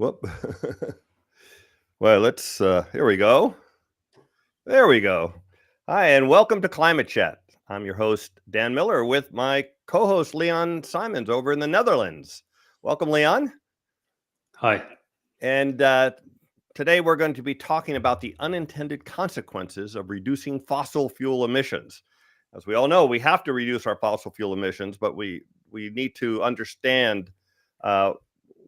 Whoop. Well, here we go. There we go. Hi, and welcome to Climate Chat. I'm your host, Dan Miller, with my co-host, Leon Simons, over in the Netherlands. Welcome, Leon. Hi. And today we're going to be talking about the unintended consequences of reducing fossil fuel emissions. As we all know, we have to reduce our fossil fuel emissions, but we need to understand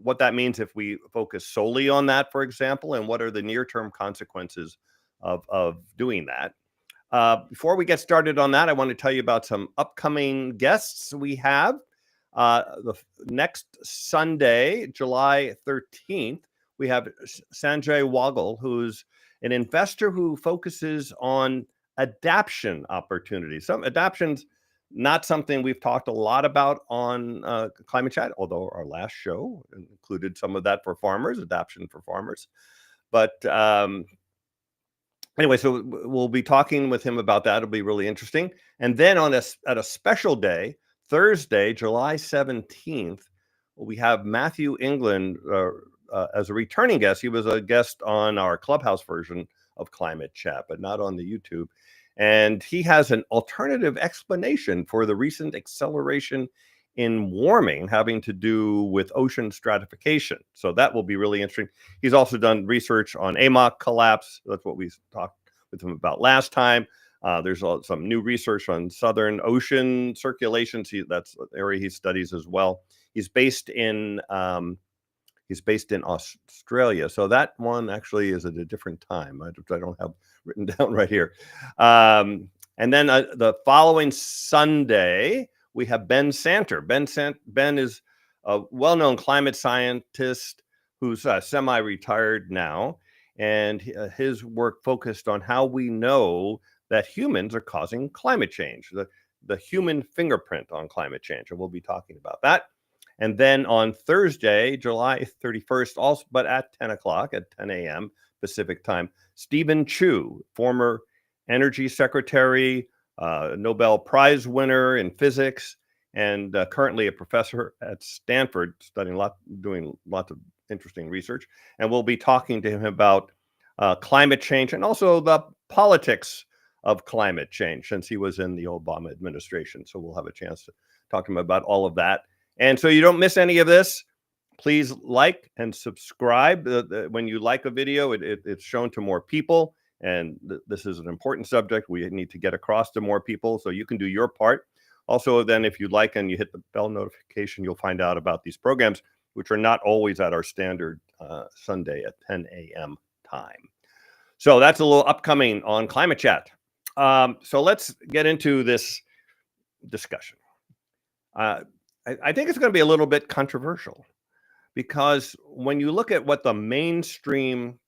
what that means if we focus solely on that, for example, and what are the near-term consequences of doing that. Before we get started on that, I want to tell you about some upcoming guests we have. The next Sunday, July 13th, we have Sanjay Waggle, who's an investor who focuses on adaptation opportunities. Some adaptation's not something we've talked a lot about on Climate Chat, although our last show included some of that for farmers, adaptation for farmers. But anyway, so we'll be talking with him about that. It'll be really interesting. And then at a special day, Thursday, July 17th, we have Matthew England as a returning guest. He was a guest on our Clubhouse version of Climate Chat, but not on the YouTube. And he has an alternative explanation for the recent acceleration in warming having to do with ocean stratification. So that will be really interesting. He's also done research on AMOC collapse. That's what we talked with him about last time. There's some new research on Southern Ocean circulation. That's an area he studies as well. He's based in Australia. So that one actually is at a different time. I don't have written down right here. And then the following Sunday, we have Ben Santer. Ben is a well-known climate scientist who's semi-retired now. And his work focused on how we know that humans are causing climate change, the human fingerprint on climate change. And we'll be talking about that. And then on Thursday, July 31st, also, but at 10 o'clock, at 10 a.m. Pacific time, Stephen Chu, former Energy Secretary, Nobel Prize winner in physics, and currently a professor at Stanford, doing lots of interesting research. And we'll be talking to him about climate change and also the politics of climate change, since he was in the Obama administration. So we'll have a chance to talk to him about all of that. And so you don't miss any of this, please like and subscribe. When you like a video, it's shown to more people. And this is an important subject we need to get across to more people, so you can do your part. Also, then if you like and you hit the bell notification, you'll find out about these programs, which are not always at our standard Sunday at 10 a.m. time. So that's a little upcoming on Climate Chat. So let's get into this discussion. I think it's going to be a little bit controversial, because when you look at what the mainstream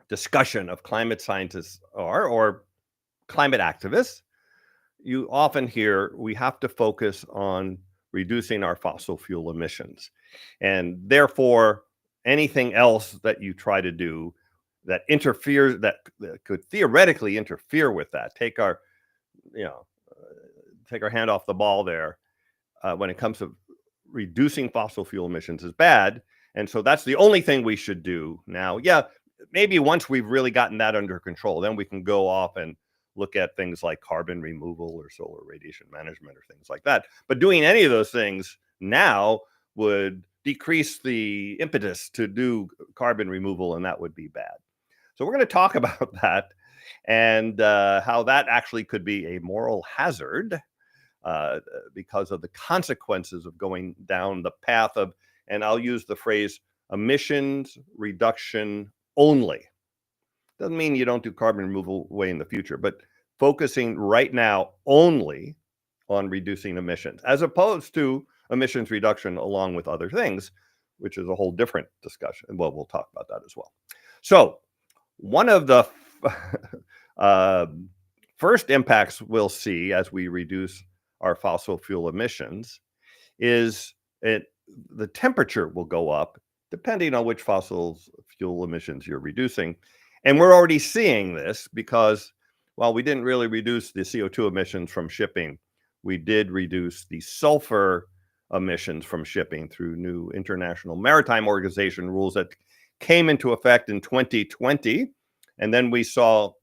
discussion of climate scientists are, or climate activists, you often hear we have to focus on reducing our fossil fuel emissions. And therefore, anything else that you try to do that interferes, that could theoretically interfere with that, take our hand off the ball there. When it comes to reducing fossil fuel emissions is bad. And so that's the only thing we should do now. Yeah, maybe once we've really gotten that under control, then we can go off and look at things like carbon removal or solar radiation management or things like that. But doing any of those things now would decrease the impetus to do carbon removal, and that would be bad. So we're going to talk about that and how that actually could be a moral hazard because of the consequences of going down the path of, and I'll use the phrase, emissions reduction only. Doesn't mean you don't do carbon removal way in the future, but focusing right now only on reducing emissions, as opposed to emissions reduction along with other things, which is a whole different discussion. Well, we'll talk about that as well. So one of the first impacts we'll see as we reduce our fossil fuel emissions is the temperature will go up depending on which fossil fuel emissions you're reducing. And we're already seeing this because while we didn't really reduce the CO2 emissions from shipping, we did reduce the sulfur emissions from shipping through new International Maritime Organization rules that came into effect in 2020. And then we saw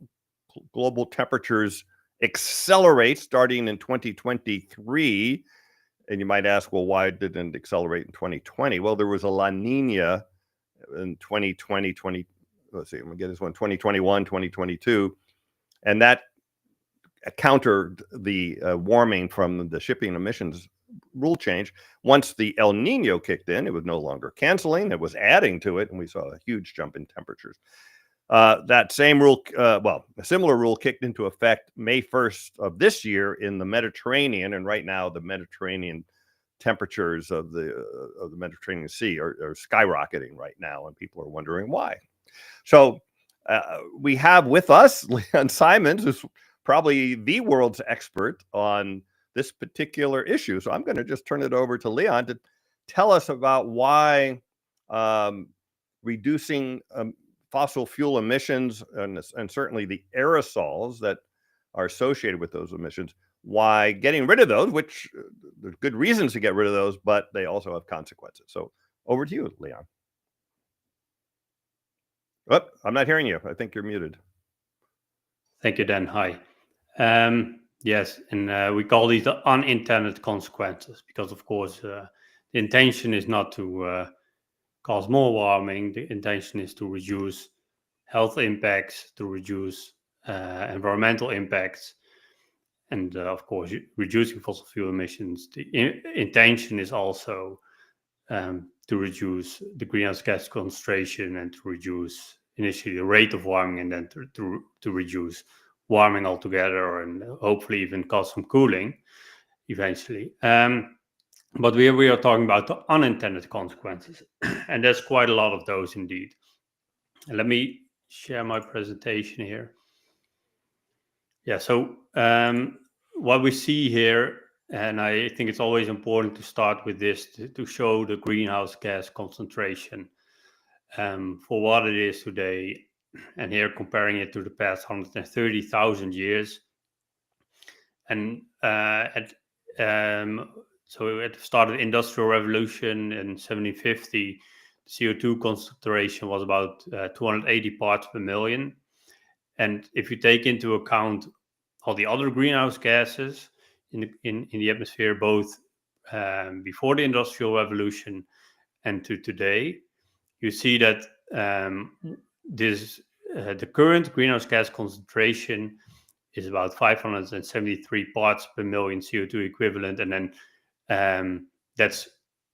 global temperatures accelerate starting in 2023. And you might ask, well, why didn't it accelerate in 2020? Well, there was a La Nina in 2020, let's see, I'm gonna get this one, 2021, 2022. And that countered the warming from the shipping emissions rule change. Once the El Nino kicked in, it was no longer canceling, it was adding to it, and we saw a huge jump in temperatures. That same rule, a similar rule kicked into effect May 1st of this year in the Mediterranean, and right now the Mediterranean temperatures of the Mediterranean Sea are skyrocketing right now, and people are wondering why. So we have with us Leon Simons, who's probably the world's expert on this particular issue. So I'm going to just turn it over to Leon to tell us about why reducing fossil fuel emissions and certainly the aerosols that are associated with those emissions, why getting rid of those, which there's good reasons to get rid of those, but they also have consequences. So over to you, Leon. Oh, I'm not hearing you. I think you're muted. Thank you, Dan. Hi. Yes, and we call these the unintended consequences because, of course, the intention is not to cause more warming. The intention is to reduce health impacts, to reduce environmental impacts, and of course, reducing fossil fuel emissions. The intention is also to reduce the greenhouse gas concentration and to reduce initially the rate of warming, and then to reduce warming altogether, and hopefully even cause some cooling eventually. But we are talking about the unintended consequences, and there's quite a lot of those indeed. And let me share my presentation here. Yeah, so what we see here, and I think it's always important to start with this to show the greenhouse gas concentration for what it is today, and here comparing it to the past 130,000 years. And so at the start of the Industrial Revolution in 1750, CO2 concentration was about 280 parts per million. And if you take into account all the other greenhouse gases in the atmosphere, both before the Industrial Revolution and to today, you see that the current greenhouse gas concentration is about 573 parts per million CO2 equivalent, and then that's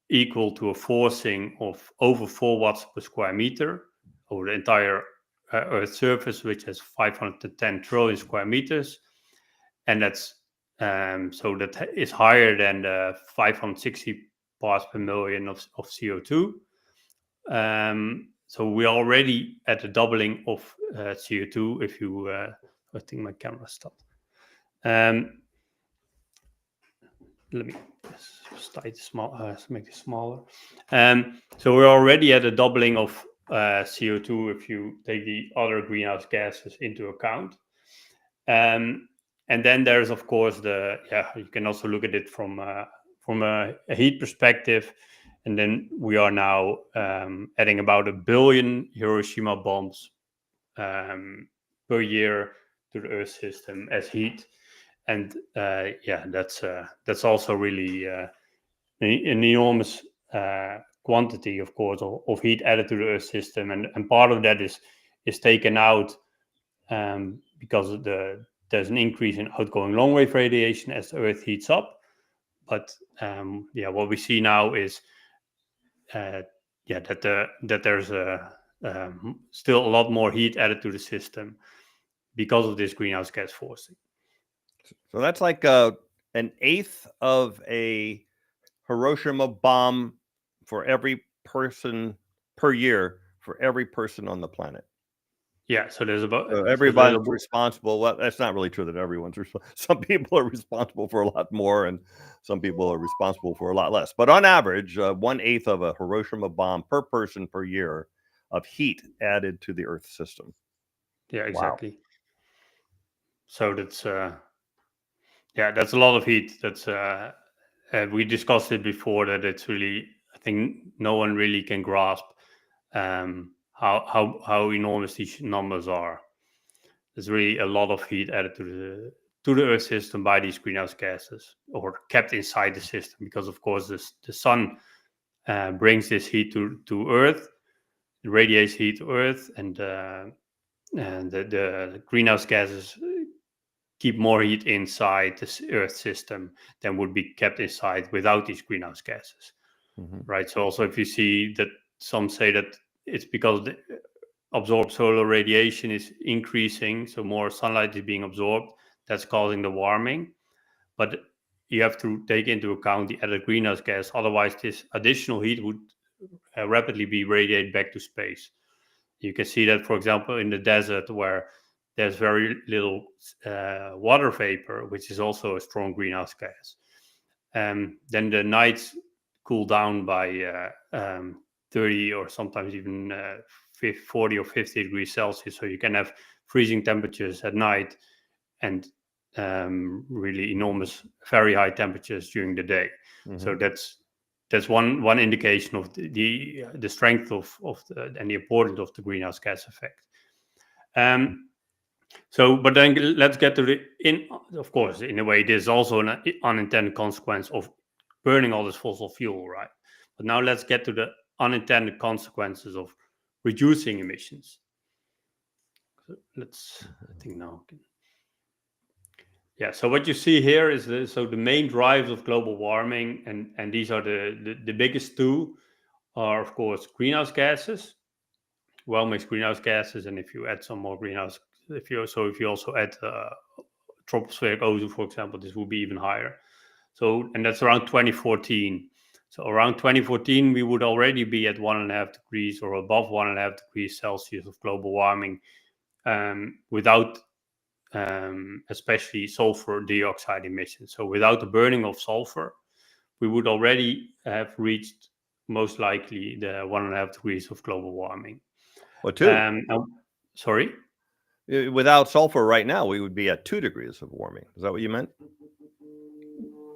equal to a forcing of over 4 watts per square meter over the entire Earth's surface, which has 510 trillion square meters, and that's so that is higher than the 560 parts per million of CO2. So we're already at the doubling of CO2. If you, I think my camera stopped. Let me just make it smaller. So we're already at a doubling of CO2 if you take the other greenhouse gases into account. And then there's, of course, you can also look at it from a heat perspective. And then we are now adding about 1 billion Hiroshima bombs per year to the Earth system as heat. And that's also really an enormous quantity, of course, of heat added to the Earth system. And part of that is taken out because there's an increase in outgoing long-wave radiation as the Earth heats up. But what we see now is that there's still a lot more heat added to the system because of this greenhouse gas forcing. So that's like an eighth of a Hiroshima bomb for every person per year for every person on the planet. Yeah, so there's about everybody's responsible. Well, that's not really true that everyone's responsible. Some people are responsible for a lot more, and some people are responsible for a lot less. But on average, 1/8 of a Hiroshima bomb per person per year of heat added to the Earth system. Yeah, exactly. Wow. So that's a lot of heat. That's we discussed it before that it's really, I think no one really can grasp how enormous these numbers are. There's really a lot of heat added to the Earth system by these greenhouse gases, or kept inside the system, because of course the sun brings this heat to Earth, it radiates heat to Earth, and the greenhouse gases keep more heat inside the Earth system than would be kept inside without these greenhouse gases, right? So also, if you see that some say that it's because the absorbed solar radiation is increasing, so more sunlight is being absorbed, that's causing the warming. But you have to take into account the added greenhouse gas, otherwise this additional heat would rapidly be radiated back to space. You can see that, for example, in the desert, where there's very little water vapor, which is also a strong greenhouse gas. Then the nights cool down by 30 or sometimes even 40 or 50 degrees Celsius. So you can have freezing temperatures at night and really enormous, very high temperatures during the day. So that's one indication of the strength of and the importance of the greenhouse gas effect. So, but then let's get to of course, in a way, there's also an unintended consequence of burning all this fossil fuel, right? But now let's get to the unintended consequences of reducing emissions. So I think now. Yeah, so what you see here is the main drivers of global warming, and these are the biggest two, are of course greenhouse gases, well-mixed greenhouse gases, and if you add some more greenhouse, if you also add tropospheric ozone, for example, this will be even higher. So, and that's around 2014. So around 2014, we would already be at 1.5 degrees or above 1.5 degrees Celsius of global warming, without especially sulfur dioxide emissions. So without the burning of sulfur, we would already have reached most likely the 1.5 degrees of global warming. Well, 2. Sorry? Without sulfur right now, we would be at 2 degrees of warming. Is that what you meant?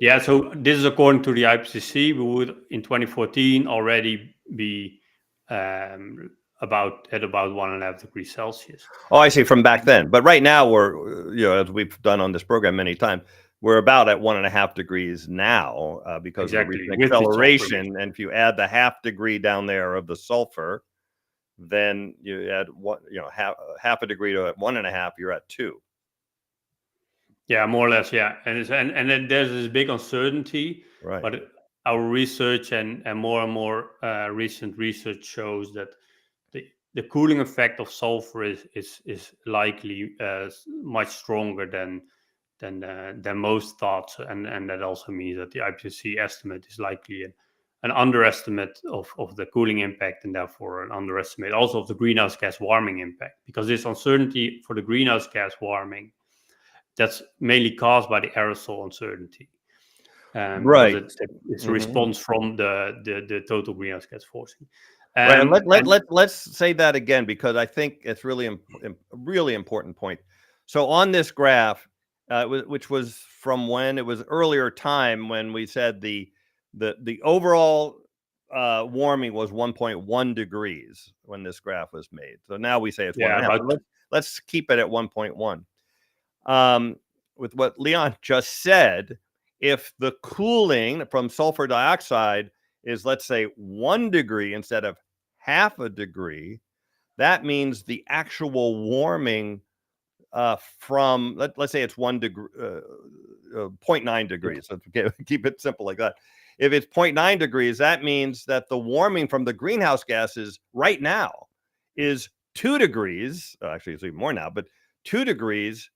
Yeah, so this is according to the IPCC. We would, in 2014, already be about 1.5 degrees Celsius. Oh, I see, from back then. But right now we're, as we've done on this program many times, we're about at 1.5 degrees now because of the acceleration. And if you add the 0.5 degree down there of the sulfur, then you add half a degree to 1.5, you're at 2. Yeah, more or less. Yeah, and then there's this big uncertainty. Right. But our research and more recent research shows that the cooling effect of sulfur is likely much stronger than most thought, and that also means that the IPCC estimate is likely an underestimate of the cooling impact, and therefore an underestimate also of the greenhouse gas warming impact, because this uncertainty for the greenhouse gas warming, that's mainly caused by the aerosol uncertainty. Right. It's a response from the total greenhouse gas forcing. Right. And let's say that again, because I think it's really important point. So on this graph, which was from when it was earlier time when we said the overall warming was 1.1 degrees when this graph was made. So now we say it's 1.5. Let's keep it at 1.1. With what Leon just said, if the cooling from sulfur dioxide is, let's say, 1 degree instead of 0.5 degree, that means the actual warming from let's say it's 1 degree, 0.9 degrees. So keep it simple like that. If it's 0.9 degrees, that means that the warming from the greenhouse gases right now is 2 degrees. Actually, it's even more now, but 2 degrees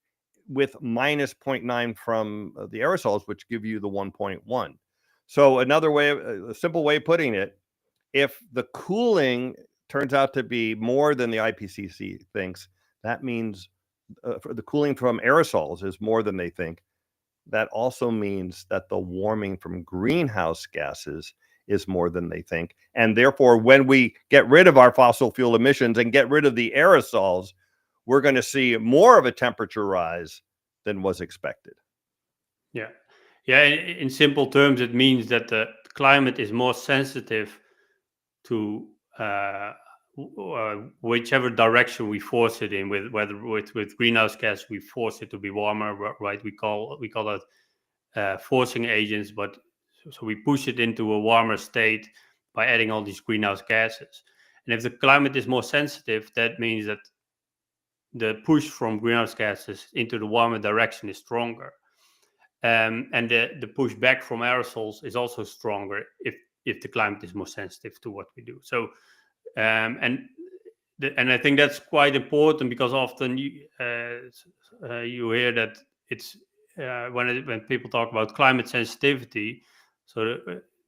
with minus 0.9 from the aerosols, which give you the 1.1. So another way, a simple way of putting it, if the cooling turns out to be more than the IPCC thinks, that means for the cooling from aerosols is more than they think. That also means that the warming from greenhouse gases is more than they think. And therefore, when we get rid of our fossil fuel emissions and get rid of the aerosols, we're going to see more of a temperature rise than was expected. Yeah. Yeah, in simple terms, it means that the climate is more sensitive to whichever direction we force it in. Whether with greenhouse gas we force it to be warmer, right? We call it forcing agents, but so we push it into a warmer state by adding all these greenhouse gases. And if the climate is more sensitive, that means that the push from greenhouse gases into the warmer direction is stronger. And the push back from aerosols is also stronger if the climate is more sensitive to what we do. So and I think that's quite important, because often you hear that it's when people talk about climate sensitivity. So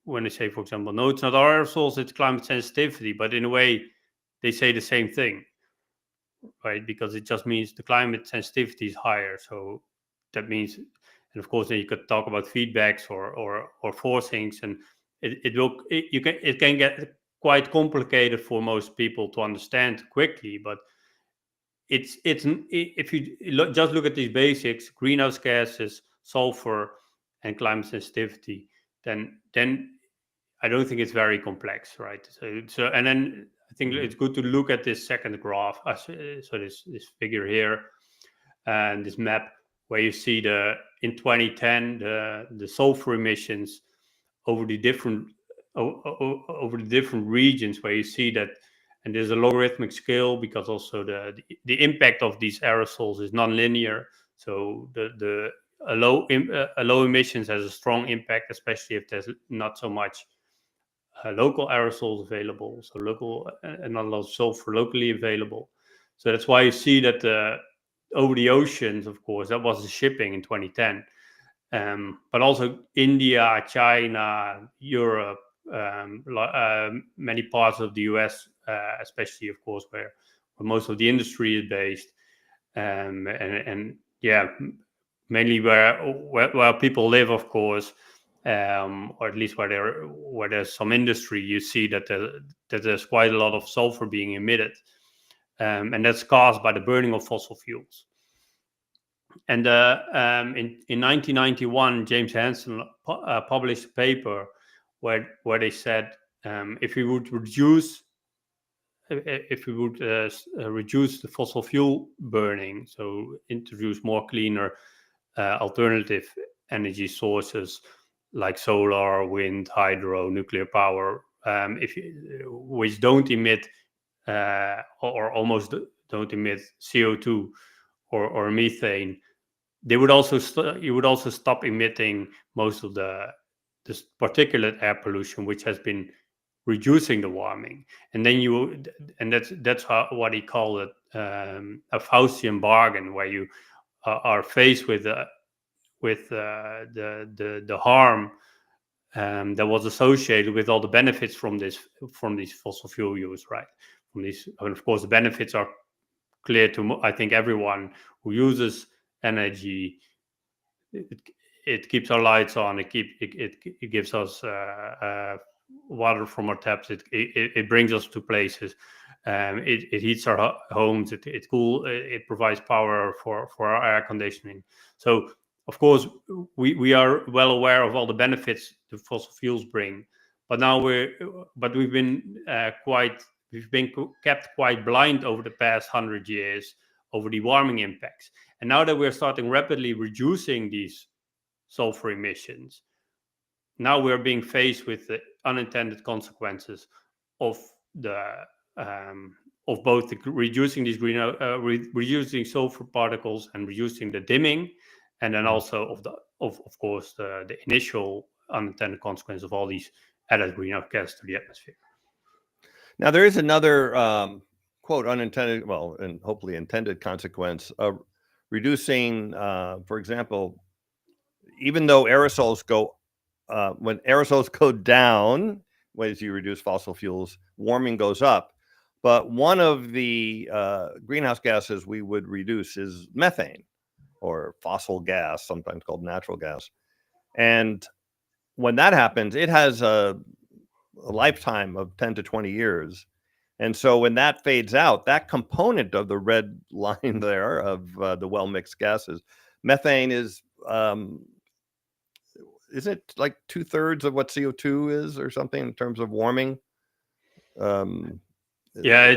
when they say, for example, no, it's not aerosols, it's climate sensitivity, but in a way they say the same thing, right? Because it just means the climate sensitivity is higher. So that means, and of course, then you could talk about feedbacks or forcings, and it can get quite complicated for most people to understand quickly. But it's if you just look at these basics: greenhouse gases, sulfur, and climate sensitivity, then I don't think it's very complex, right? So and then I think it's good to look at this second graph. So this figure here and this map, where you see in 2010 the sulfur emissions over the different over the different regions, where you see that, and there's a logarithmic scale, because also the impact of these aerosols is non-linear. So a low emissions has a strong impact, especially if there's not so much local aerosols available, so local and not a lot of sulfur locally available. So that's why you see that over the oceans, of course, that was the shipping in 2010. But also India, China, Europe, many parts of the US, especially, of course, where most of the industry is based, and yeah, mainly where people live, of course, or at least where there's some industry. You see that there's quite a lot of sulfur being emitted, and that's caused by the burning of fossil fuels. And in 1991, James Hansen published a paper where they said, if we would reduce the fossil fuel burning, so introduce more cleaner alternative energy sources like solar, wind, hydro, nuclear power, which don't emit or almost don't emit CO2 or methane, you would also stop emitting most of this particulate air pollution, which has been reducing the warming. And then that's what he called it, a Faustian bargain, where you are faced with the harm that was associated with all the benefits from these fossil fuel use, right? And of course, the benefits are clear to, I think, everyone who uses energy. It keeps our lights on. It gives us water from our taps. It brings us to places. It heats our homes. It provides power for our air conditioning. So of course we are well aware of all the benefits the fossil fuels bring. But now we've been kept quite blind over the past 100 years over the warming impacts. And now that we're starting rapidly reducing these sulfur emissions, now we're being faced with the unintended consequences of both reducing these reducing sulfur particles and reducing the dimming, and then also of course the initial unintended consequence of all these added greenhouse gases to the atmosphere. Now there is another quote unintended, well, and hopefully intended consequence of reducing, for example, even though aerosols go, when aerosols go down, as you reduce fossil fuels, warming goes up. But one of the greenhouse gases we would reduce is methane, or fossil gas, sometimes called natural gas. And when that happens, it has a lifetime of 10 to 20 years. And so when that fades out, that component of the red line there of the well-mixed gases, methane is isn't it like 2/3 of what CO2 is or something in terms of warming? Yeah,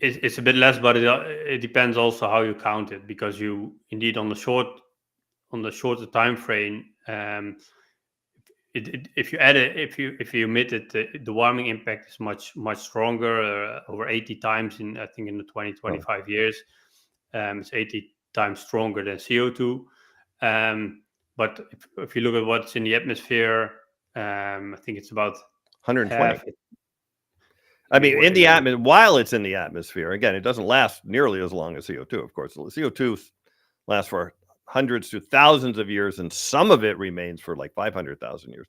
it's a bit less, but it depends also how you count it, because you indeed on the shorter time frame, if you add it, if you emit it, the warming impact is much stronger, over 80 times in, I think, in the 25 years. It's 80 times stronger than CO2. But if you look at what's in the atmosphere, I think it's about 120. half. I mean, in the atmosphere, while it's in the atmosphere, again, it doesn't last nearly as long as CO2, of course. CO2 lasts for hundreds to thousands of years, and some of it remains for like 500,000 years.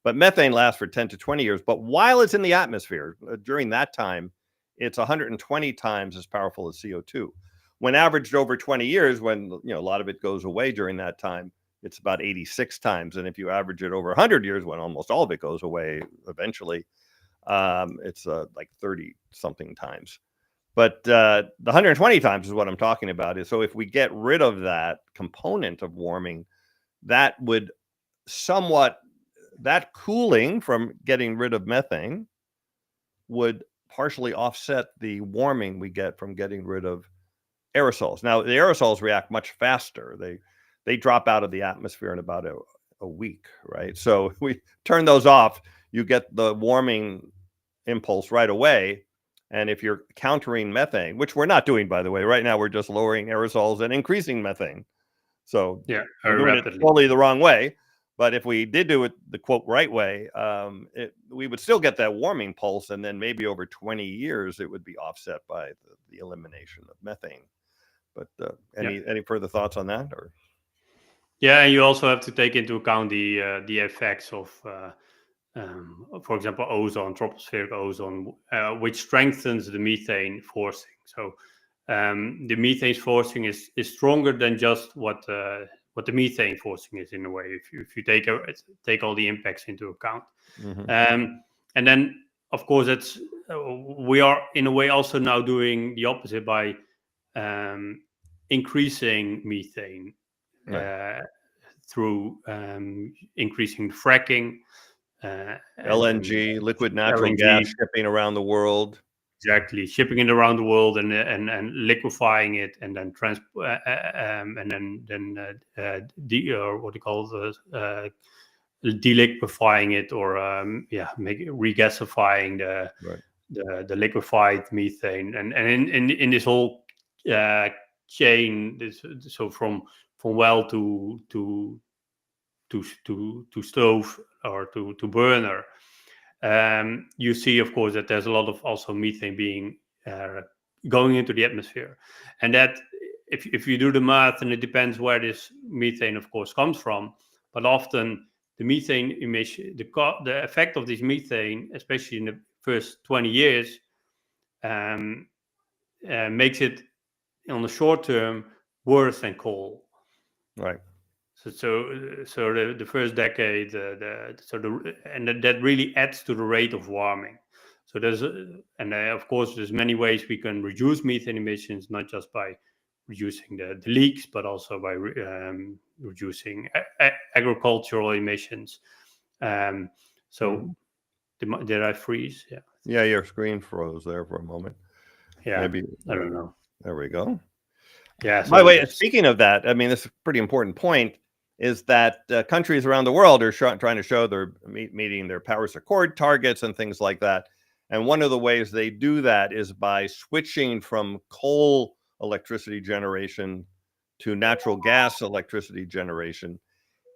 But methane lasts for 10 to 20 years. But while it's in the atmosphere, during that time, it's 120 times as powerful as CO2. When averaged over 20 years, when a lot of it goes away during that time, it's about 86 times. And if you average it over 100 years, when almost all of it goes away eventually, it's like 30 something times. But the 120 times is what I'm talking about. Is so if we get rid of that component of warming, that would that cooling from getting rid of methane would partially offset the warming we get from getting rid of aerosols. Now, the aerosols react much faster. They drop out of the atmosphere in about a week, right? So if we turn those off, you get the warming impulse right away. And if you're countering methane, which we're not doing, by the way, right now we're just lowering aerosols and increasing methane. So yeah, we're doing rapidly. it totally the wrong way. But if we did do it the quote right way, we would still get that warming pulse, and then maybe over 20 years it would be offset by the elimination of methane. But any further thoughts on that? Or yeah, and you also have to take into account the effects of, for example, ozone, tropospheric ozone, which strengthens the methane forcing. So the methane forcing is stronger than just what the methane forcing is, in a way, if you take all the impacts into account. And then, of course, we are in a way also now doing the opposite by increasing methane through increasing fracking, LNG, liquid natural LNG, gas, shipping around the world. Exactly, shipping it around the world and liquefying it, and then what do you call it, deliquefying it, or regasifying the liquefied methane, and in this whole chain, so from well to stove or to burner. You see, of course, that there's a lot of also methane being going into the atmosphere, and that if you do the math, and it depends where this methane, of course, comes from, but often the methane emission, the effect of this methane, especially in the first 20 years, makes it on the short term worse than coal. Right. So the first decade, that really adds to the rate of warming. So of course, there's many ways we can reduce methane emissions, not just by reducing the leaks, but also by reducing agricultural emissions. Did I freeze? Yeah. Yeah, your screen froze there for a moment. Yeah. Maybe I don't know. There we go. Yeah. So by the way, speaking of that, I mean, this is a pretty important point. Is that countries around the world are trying to show they're meeting their Paris Accord targets and things like that. And one of the ways they do that is by switching from coal electricity generation to natural gas electricity generation,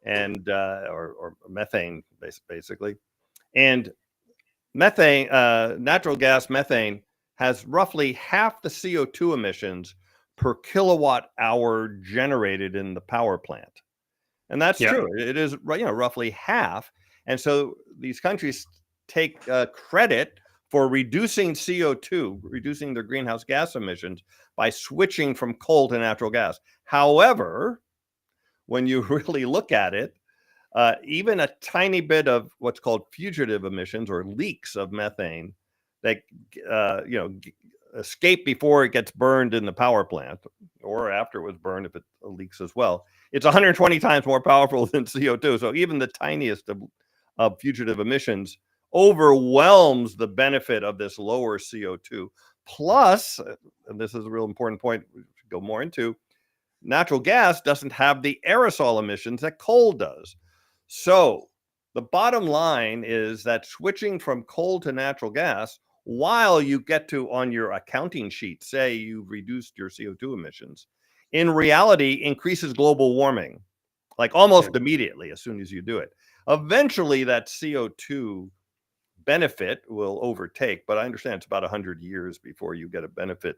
and or methane, basically. And methane, natural gas methane, has roughly half the CO2 emissions per kilowatt hour generated in the power plant. And that's true. It is, roughly half. And so these countries take credit for reducing CO2, reducing their greenhouse gas emissions by switching from coal to natural gas. However, when you really look at it, even a tiny bit of what's called fugitive emissions or leaks of methane that escape before it gets burned in the power plant, or after it was burned if it leaks as well, it's 120 times more powerful than CO2. So even the tiniest of fugitive emissions overwhelms the benefit of this lower CO2. Plus, and this is a real important point we should go more into, natural gas doesn't have the aerosol emissions that coal does. So the bottom line is that switching from coal to natural gas, while you get to, on your accounting sheet, say you've reduced your CO2 emissions, in reality increases global warming, like almost immediately as soon as you do it. Eventually that CO2 benefit will overtake, but I understand it's about 100 years before you get a benefit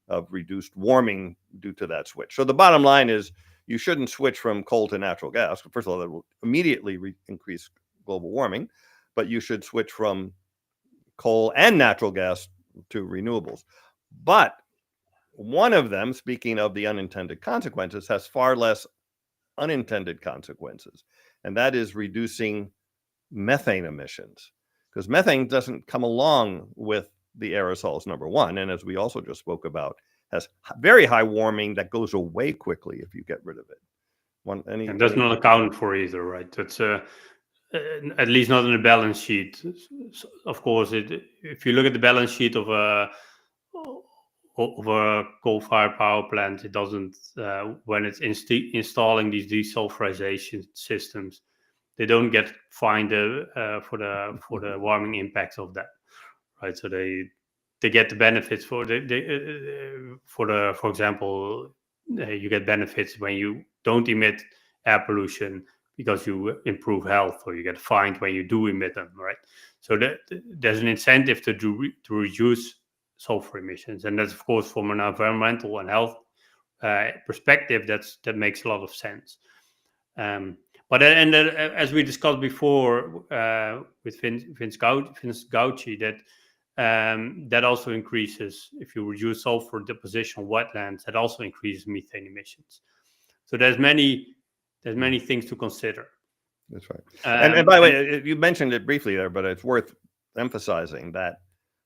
of reduced warming due to that switch. So the bottom line is you shouldn't switch from coal to natural gas. First of all, that will immediately increase global warming, but you should switch from coal and natural gas to renewables. But one of them, speaking of the unintended consequences, has far less unintended consequences, and that is reducing methane emissions, because methane doesn't come along with the aerosols, number one, and as we also just spoke about, has very high warming that goes away quickly if you get rid of it. And that's not accounted for either, right? That's at least not in the balance sheet. Of course, if you look at the balance sheet of a coal-fired power plant, it doesn't. When it's installing these desulfurization systems, they don't get fined for the warming impacts of that, right? So they get the benefits for example, you get benefits when you don't emit air pollution because you improve health, or you get fined when you do emit them, right? So there's an incentive to reduce sulfur emissions, and that's, of course, from an environmental and health perspective, that makes a lot of sense. But as we discussed before with Vince Gauci, that also increases, if you reduce sulfur deposition of wetlands, that also increases methane emissions. So there's many things to consider. That's right. And by the way, you mentioned it briefly there, but it's worth emphasizing that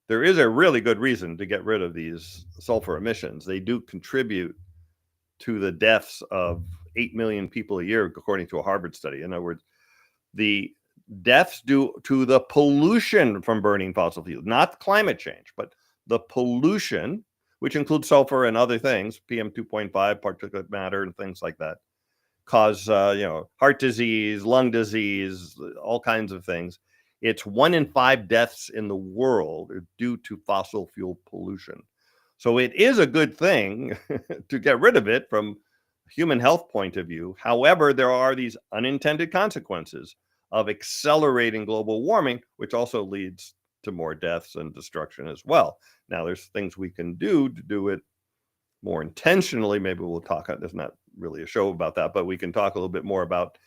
there is a really good reason to get rid of these sulfur emissions. They do contribute to the deaths of 8 million people a year, according to a Harvard study. In other words, the deaths due to the pollution from burning fossil fuels, not climate change, but the pollution, which includes sulfur and other things, PM 2.5, particulate matter, and things like that, cause heart disease, lung disease, all kinds of things. It's 1 in 5 deaths in the world are due to fossil fuel pollution. So it is a good thing to get rid of it from a human health point of view. However, there are these unintended consequences of accelerating global warming, which also leads to more deaths and destruction as well. Now, there's things we can do to do it more intentionally. Maybe we'll talk, there's not really a show about that, but we can talk a little bit more about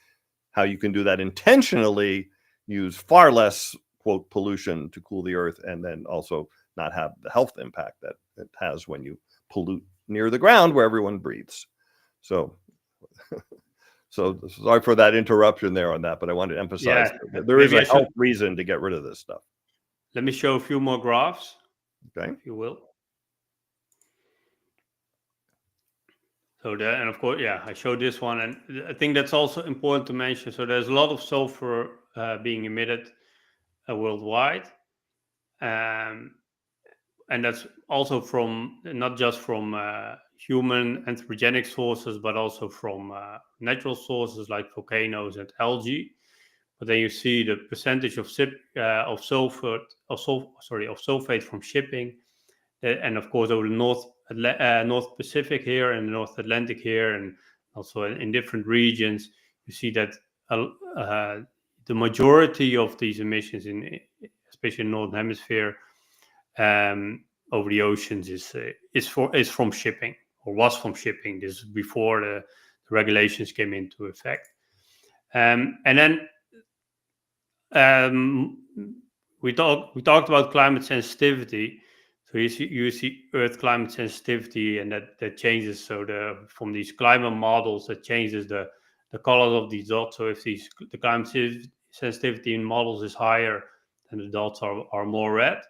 how you can do that intentionally, use far less, quote, pollution to cool the earth, and then also not have the health impact that it has when you pollute near the ground where everyone breathes. So sorry for that interruption there on that, but I wanted to emphasize that there is a health reason to get rid of this stuff. Let me show a few more graphs, okay, if you will. So and of course, I showed this one, and I think that's also important to mention. So there's a lot of sulfur being emitted worldwide, and that's also from not just from human anthropogenic sources, but also from natural sources like volcanoes and algae. But then you see the percentage of sulfate from shipping, and of course over the North Pacific here and the North Atlantic here, and also in different regions, you see that the majority of these emissions, especially in the Northern Hemisphere, over the oceans, is from shipping, or was from shipping. This is before the regulations came into effect, and then we talked about climate sensitivity. So you see Earth climate sensitivity, and that changes. So from these climate models, that changes the colors of these dots. So if the climate sensitivity in models is higher, then the dots are more red.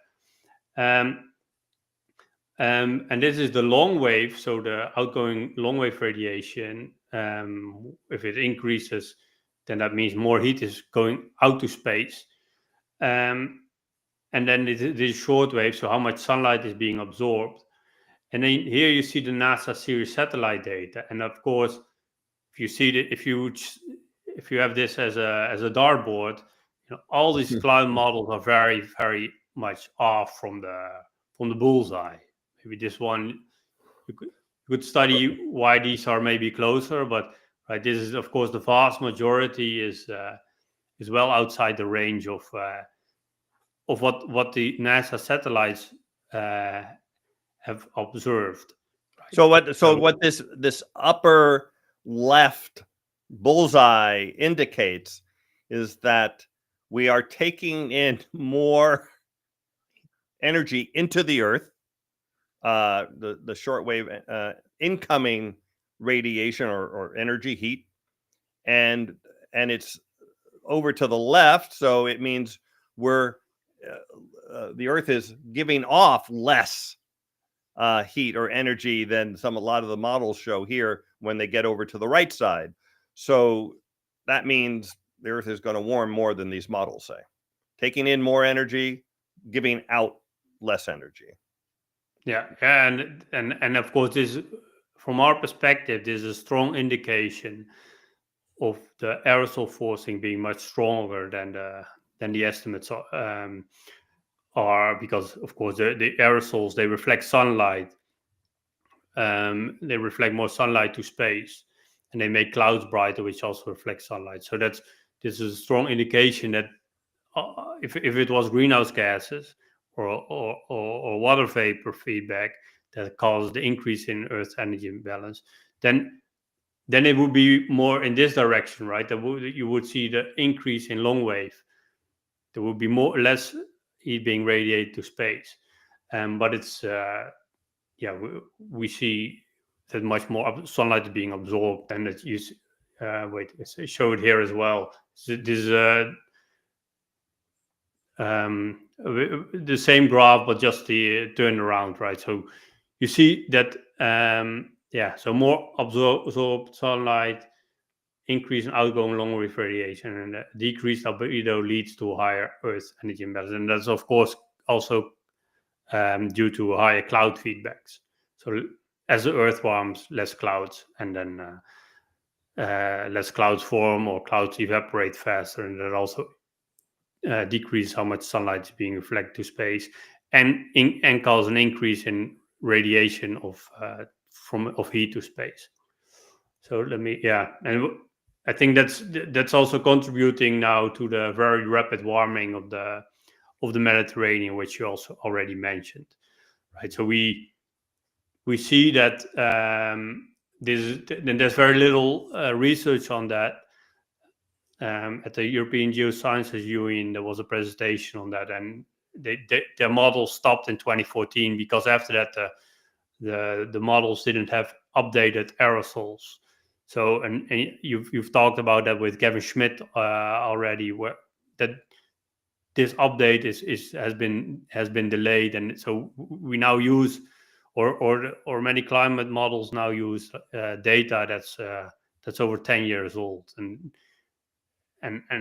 And this is the long wave, so the outgoing long wave radiation. If it increases, then that means more heat is going out to space. And then this short wave, so how much sunlight is being absorbed. And then here you see the NASA Sirius satellite data. And of course, if you see that, if you have this as a dartboard, all these cloud models are very, very much off from the bullseye. Maybe this one you could study why these are maybe closer, but right, this is of course the vast majority is well outside the range of what the NASA satellites have observed. Right? So what this upper left bullseye indicates is that we are taking in more energy into the Earth. The shortwave incoming radiation or energy heat, and it's over to the left, so it means we're the Earth is giving off less heat or energy than a lot of the models show here when they get over to the right side. So that means the Earth is going to warm more than these models say, taking in more energy, giving out less energy. Yeah, and of course, this, from our perspective, this is a strong indication of the aerosol forcing being much stronger than the estimates are, because of course the aerosols, they reflect sunlight, they reflect more sunlight to space, and they make clouds brighter, which also reflects sunlight. So this is a strong indication that if it was greenhouse gases or water vapor feedback that caused the increase in Earth's energy imbalance, then it would be more in this direction, right? You would see the increase in long wave. There would be less heat being radiated to space, but it's we see that much more sunlight is being absorbed, and that you it's showed here as well. So this the same graph, but just the turned around, right? So you see that, so more absorbed sunlight, increase in outgoing long wave radiation, and a decreased albedo leads to higher Earth energy imbalance. And that's, of course, also due to higher cloud feedbacks. So as the Earth warms, less clouds, and then less clouds form or clouds evaporate faster, and that also decrease how much sunlight is being reflected to space, and cause an increase in radiation of heat to space. So and I think that's also contributing now to the very rapid warming of the Mediterranean, which you also already mentioned, right? So we see that there's very little research on that. At the European Geosciences Union, there was a presentation on that, and their model stopped in 2014 because after that the models didn't have updated aerosols. So and you've talked about that with Gavin Schmidt already, where that this update has been delayed, and so we now use or many climate models now use data that's over 10 years old, and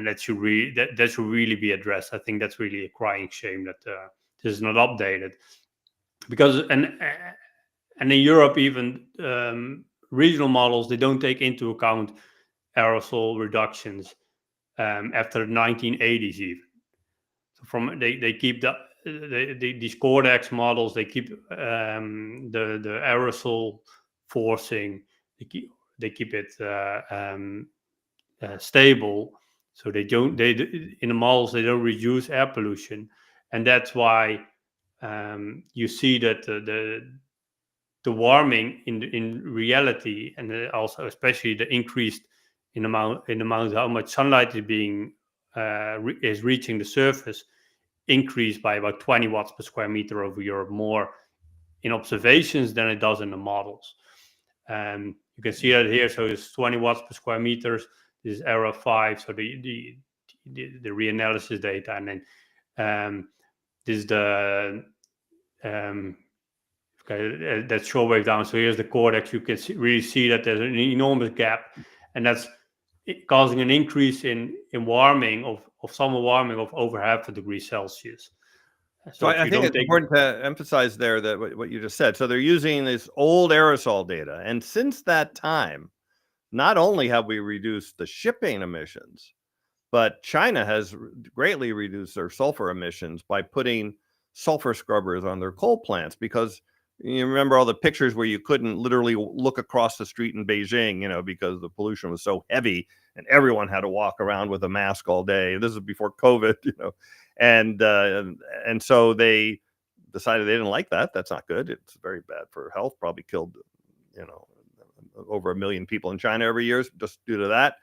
that should really be addressed. I think that's really a crying shame that this is not updated, because and in Europe even regional models, they don't take into account aerosol reductions after the 1980s even. So they keep these Cordex models, they keep the aerosol forcing, they keep it stable, so they in the models they don't reduce air pollution, and that's why you see that the warming in reality, and also especially the increased in amount how much sunlight is being is reaching the surface, increased by about 20 watts per square meter over Europe more in observations than it does in the models. You can see that here. So it's 20 watts per square meters. This is ERA 5, so the reanalysis data, and then this is the Okay, that's short wave down. So here's the cortex. You can really see that there's an enormous gap, and that's causing an increase in warming of summer warming of over 0.5 degrees Celsius. So I think it's important to emphasize there that what you just said. So they're using this old aerosol data, and since that time, not only have we reduced the shipping emissions, but China has greatly reduced their sulfur emissions by putting sulfur scrubbers on their coal plants, because you remember all the pictures where you couldn't literally look across the street in Beijing, because the pollution was so heavy and everyone had to walk around with a mask all day. This is before COVID, and so they decided they didn't like that. That's not good. It's very bad for health. Probably killed, over 1 million people in China every year just due to that.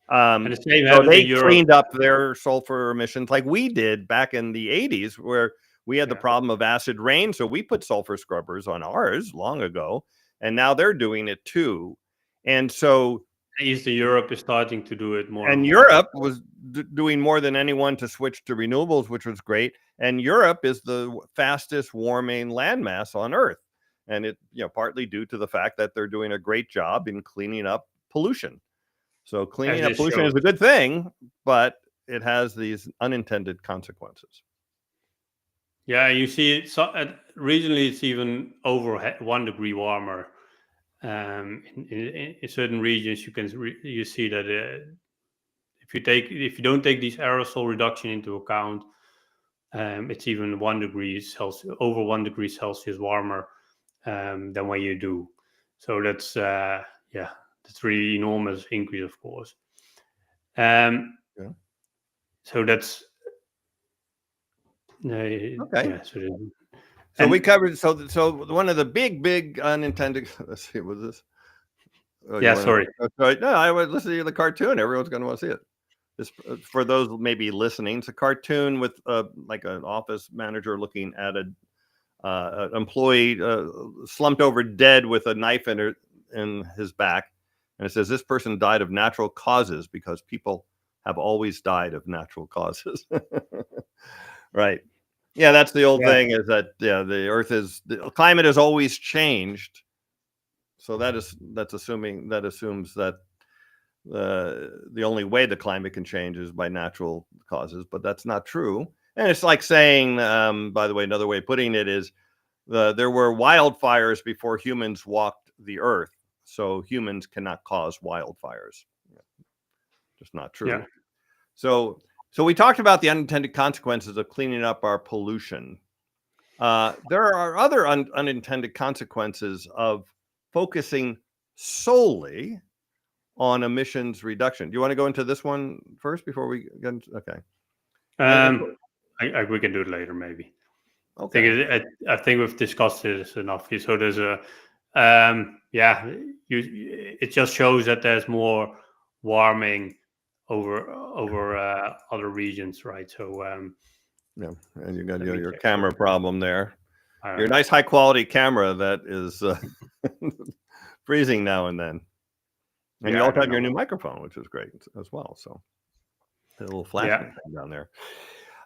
And the same so happened they in Europe. cleaned up their sulfur emissions like we did back in the 80s, where we had the problem of acid rain. So we put sulfur scrubbers on ours long ago, and now they're doing it too. And so Eastern Europe is starting to do it more. And Europe was doing more than anyone to switch to renewables, which was great. And Europe is the fastest warming landmass on Earth. And it, partly due to the fact that they're doing a great job in cleaning up pollution. So cleaning up pollution is a good thing, but it has these unintended consequences. Yeah, you see it. So regionally, it's even over 1 degree warmer. In certain regions, you see that if you don't take these aerosol reduction into account, it's even 1 degree Celsius, over 1 degree Celsius warmer than when you do. So that's really enormous increase, of course. So that's okay. Yeah, so we covered. So one of the big unintended. Let's see. Was this? Oh, sorry. No, I would listen to the cartoon. Everyone's going to want to see it. This, for those maybe listening, it's a cartoon with like an office manager looking at an employee slumped over dead with a knife in his back, and it says this person died of natural causes because people have always died of natural causes. Right. Yeah, that's the old thing, is that the climate has always changed. So that assumes that the only way the climate can change is by natural causes, but that's not true. And it's like saying, by the way, another way of putting it is there were wildfires before humans walked the earth, so humans cannot cause wildfires. Just not true. Yeah. So we talked about the unintended consequences of cleaning up our pollution. There are other unintended consequences of focusing solely on emissions reduction. Do you want to go into this one first before we get into, okay? We can do it later, maybe. Okay. I think we've discussed this enough here. So there's it just shows that there's more warming over other regions, right? So yeah, and you got your camera problem there. Your know. Nice high quality camera that is freezing now and then. And you also have your new microphone, which is great as well. So a little flash down there.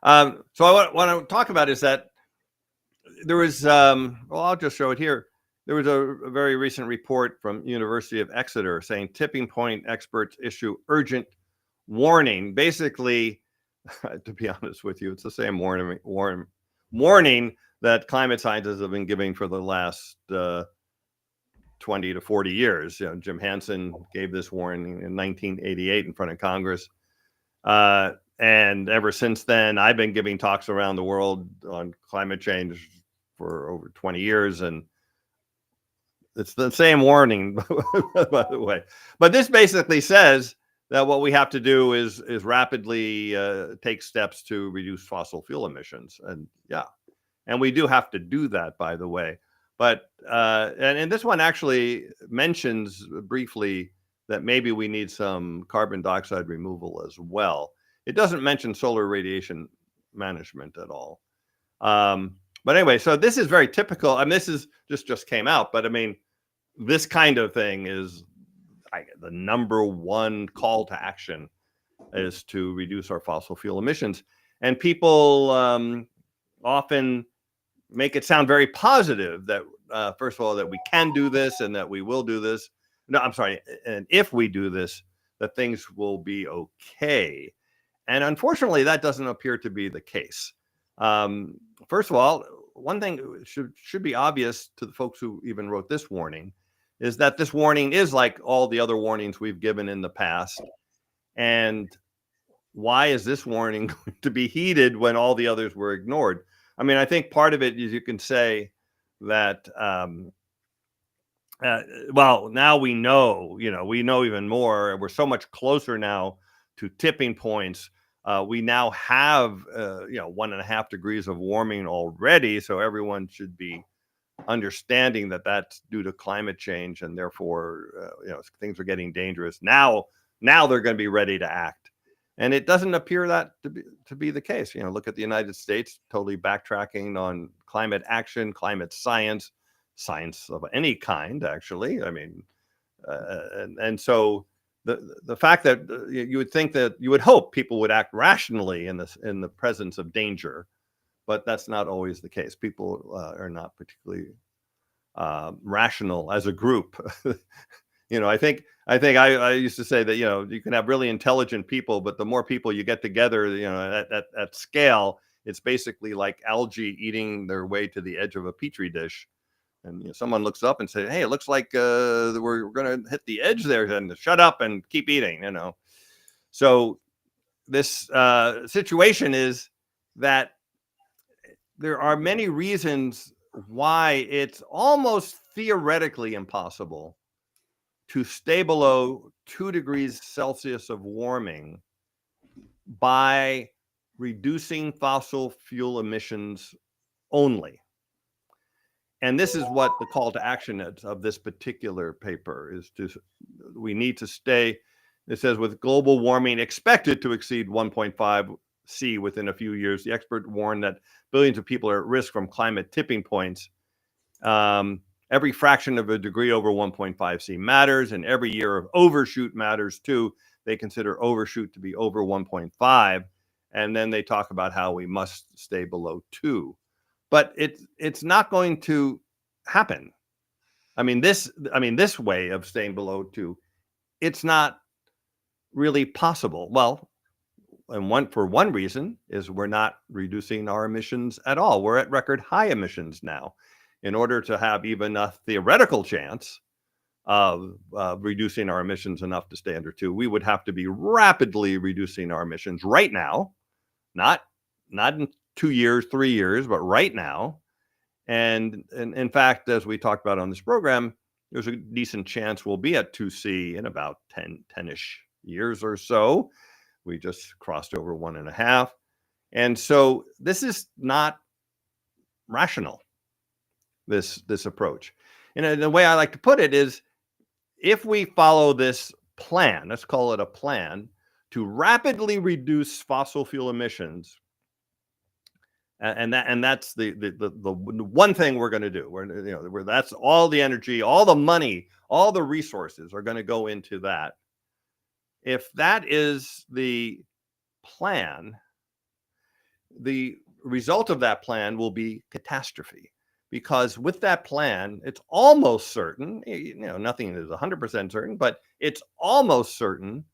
So I want to talk about is that there was, I'll just show it here. There was a very recent report from University of Exeter saying tipping point experts issue urgent warning. Basically, to be honest with you, it's the same warning that climate scientists have been giving for the last 20 to 40 years. Jim Hansen gave this warning in 1988 in front of Congress. And ever since then, I've been giving talks around the world on climate change for over 20 years. And it's the same warning, by the way. But this basically says that what we have to do is rapidly take steps to reduce fossil fuel emissions. And we do have to do that, by the way. But and this one actually mentions briefly that maybe we need some carbon dioxide removal as well. It doesn't mention solar radiation management at all. But anyway, so this is very typical. I mean, this is just came out, but I mean, this kind of thing is the number one call to action is to reduce our fossil fuel emissions. And people often make it sound very positive that first of all, that we can do this and that we will do this. No, I'm sorry. And if we do this, that things will be okay. And unfortunately, that doesn't appear to be the case. First of all, one thing should be obvious to the folks who even wrote this warning is that this warning is like all the other warnings we've given in the past. And why is this warning going to be heeded when all the others were ignored? I mean, I think part of it is you can say that, well, now we know even more, and we're so much closer now to tipping points. We now have, 1.5 degrees of warming already. So everyone should be understanding that that's due to climate change, and therefore, things are getting dangerous. Now they're going to be ready to act. And it doesn't appear that to be the case. Look at the United States, totally backtracking on climate action, climate science of any kind, actually. I mean, and so the fact that you would think that you would hope people would act rationally in the presence of danger, but that's not always the case. People are not particularly rational as a group. I think I used to say that you can have really intelligent people, but the more people you get together, at scale, it's basically like algae eating their way to the edge of a petri dish. And someone looks up and says, "Hey, it looks like we're going to hit the edge there." And shut up and keep eating. So this situation is that there are many reasons why it's almost theoretically impossible to stay below 2 degrees Celsius of warming by reducing fossil fuel emissions only. And this is what the call to action is of this particular paper is we need to stay, it says, with global warming expected to exceed 1.5 C within a few years. The expert warned that billions of people are at risk from climate tipping points. Every fraction of a degree over 1.5 C matters, and every year of overshoot matters too. They consider overshoot to be over 1.5, and then they talk about how we must stay below 2. But it's not going to happen. I mean, this way of staying below 2, it's not really possible. Well, and for one reason is we're not reducing our emissions at all. We're at record high emissions now. In order to have even a theoretical chance of reducing our emissions enough to stay under 2, we would have to be rapidly reducing our emissions right now, not in 2 years, 3 years, but right now. And in fact, as we talked about on this program, there's a decent chance we'll be at 2C in about 10-ish years or so. We just crossed over 1.5. And so this is not rational, this approach. And the way I like to put it is, if we follow this plan, let's call it a plan, to rapidly reduce fossil fuel emissions, and that's the one thing we're going to do. That's all the energy, all the money, all the resources are going to go into that. If that is the plan, the result of that plan will be catastrophe. Because with that plan, it's almost certain, nothing is 100% certain, but it's almost certain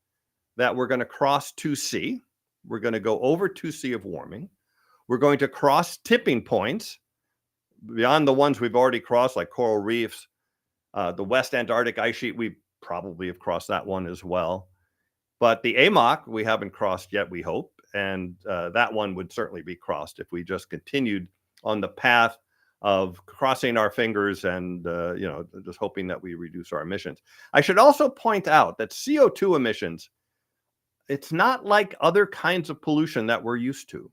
that we're going to cross 2C. We're going to go over 2C of warming. We're going to cross tipping points beyond the ones we've already crossed, like coral reefs, the West Antarctic ice sheet. We probably have crossed that one as well. But the AMOC, we haven't crossed yet, we hope. And that one would certainly be crossed if we just continued on the path of crossing our fingers and, just hoping that we reduce our emissions. I should also point out that CO2 emissions, it's not like other kinds of pollution that we're used to.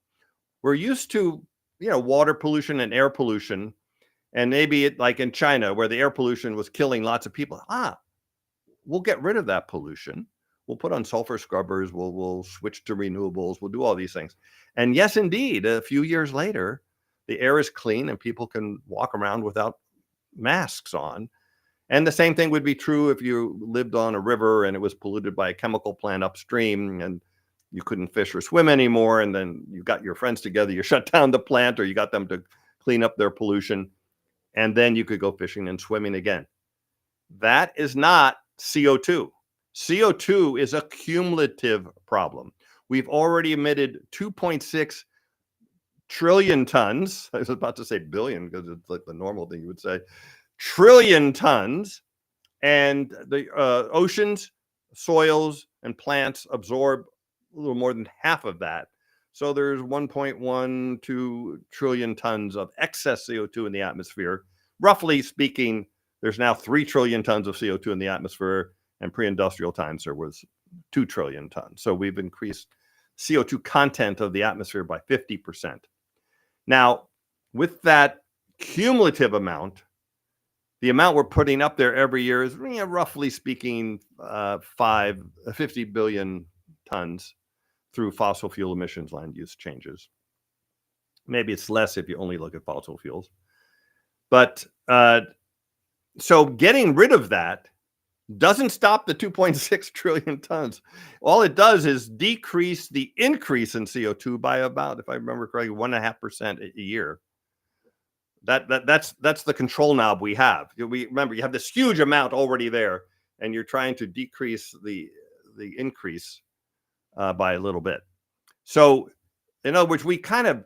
We're used to, water pollution and air pollution. And maybe like in China, where the air pollution was killing lots of people. We'll get rid of that pollution. We'll put on sulfur scrubbers. We'll switch to renewables. We'll do all these things. And yes, indeed, a few years later, the air is clean and people can walk around without masks on. And the same thing would be true if you lived on a river and it was polluted by a chemical plant upstream and you couldn't fish or swim anymore. And then you got your friends together, you shut down the plant, or you got them to clean up their pollution. and then you could go fishing and swimming again. That is not CO2. CO2 is a cumulative problem. We've already emitted 2.6 trillion tons. I was about to say billion because it's like the normal thing you would say. Trillion tons. And the oceans, soils, and plants absorb a little more than half of that. So there's 1.12 trillion tons of excess CO2 in the atmosphere. Roughly speaking, there's now 3 trillion tons of CO2 in the atmosphere, and pre-industrial times there was 2 trillion tons. So we've increased CO2 content of the atmosphere by 50%. Now, with that cumulative amount, the amount we're putting up there every year is, roughly speaking, 50 billion tons through fossil fuel emissions, land use changes. Maybe it's less if you only look at fossil fuels. But so getting rid of that doesn't stop the 2.6 trillion tons. All it does is decrease the increase in CO2 by about, if I remember correctly, 1.5% a year. That's the control knob we have. Remember, you have this huge amount already there, and you're trying to decrease the increase by a little bit. So, in other words, we kind of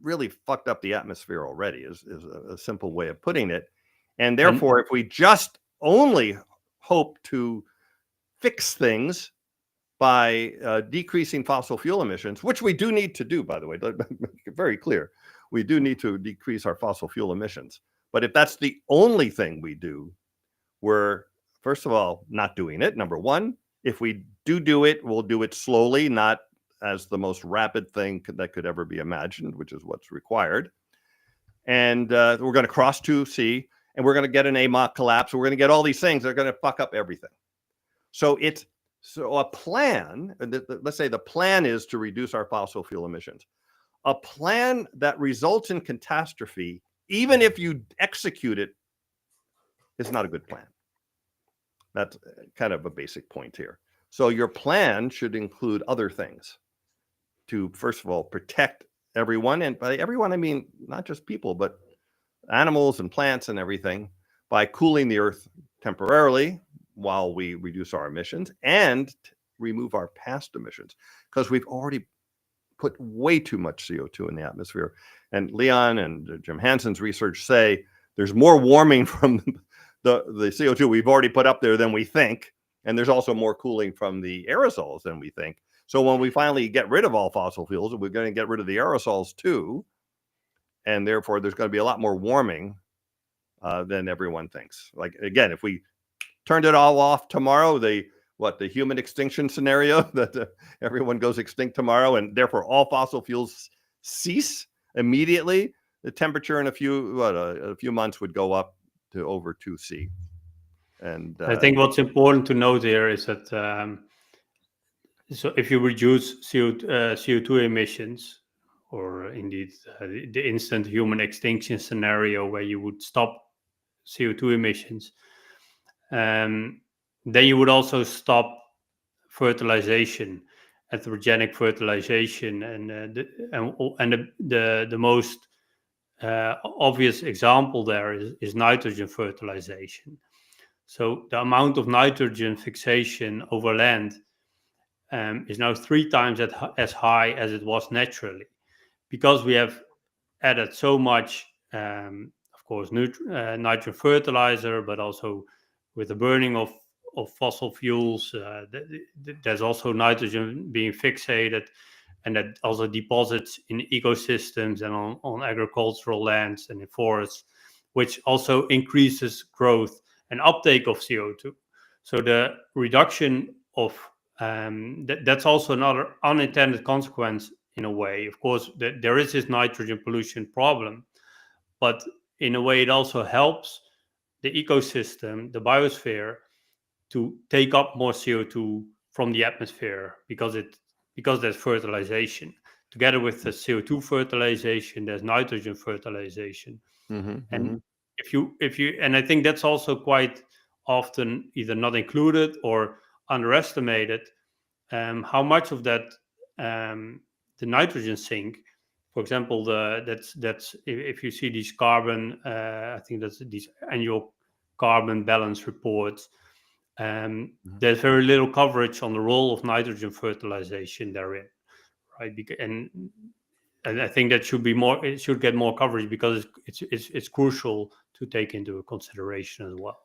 really fucked up the atmosphere already, is a simple way of putting it. And therefore, if we just only hope to fix things by decreasing fossil fuel emissions, which we do need to do, by the way, make it very clear. We do need to decrease our fossil fuel emissions. But if that's the only thing we do, we're, first of all, not doing it. Number one, if we do it, we'll do it slowly, not as the most rapid thing that could ever be imagined, which is what's required. And we're going to cross 2C, and we're going to get an AMOC collapse. We're going to get all these things that are going to fuck up everything. So a plan, let's say the plan is to reduce our fossil fuel emissions. A plan that results in catastrophe, even if you execute it, is not a good plan. That's kind of a basic point here. So your plan should include other things to, first of all, protect everyone. And by everyone, I mean not just people, but animals and plants and everything, by cooling the earth temporarily while we reduce our emissions and remove our past emissions, because we've already put way too much CO2 in the atmosphere. And Leon and Jim Hansen's research say there's more warming from the CO2 we've already put up there than we think. And there's also more cooling from the aerosols than we think. So when we finally get rid of all fossil fuels, we're going to get rid of the aerosols too. And therefore, there's going to be a lot more warming than everyone thinks. Like, again, if we turned it all off tomorrow, the human extinction scenario, that everyone goes extinct tomorrow, and therefore all fossil fuels cease immediately, the temperature in a few months would go up to over 2C. And I think what's important to note here is that so if you reduce CO2 emissions, or indeed the instant human extinction scenario where you would stop CO2 emissions, then you would also stop fertilization, anthropogenic fertilization, and the most obvious example there is nitrogen fertilization. So the amount of nitrogen fixation over land is now 3 times as high as it was naturally, because we have added so much, of course, nitrogen fertilizer, but also with the burning of fossil fuels, there's also nitrogen being fixated, and that also deposits in ecosystems and on agricultural lands and in forests, which also increases growth and uptake of CO2. So the reduction of that's also another unintended consequence in a way. Of course, there is this nitrogen pollution problem, but in a way it also helps the ecosystem, the biosphere, to take up more CO2 from the atmosphere, because there's fertilization. Together with the CO2 fertilization, there's nitrogen fertilization. And if you and I think that's also quite often either not included or underestimated, how much of that the nitrogen sink For example, that's if you see these carbon, I think that's these annual carbon balance reports. There's very little coverage on the role of nitrogen fertilization therein, right? And I think that should be more. It should get more coverage because it's crucial to take into consideration as well.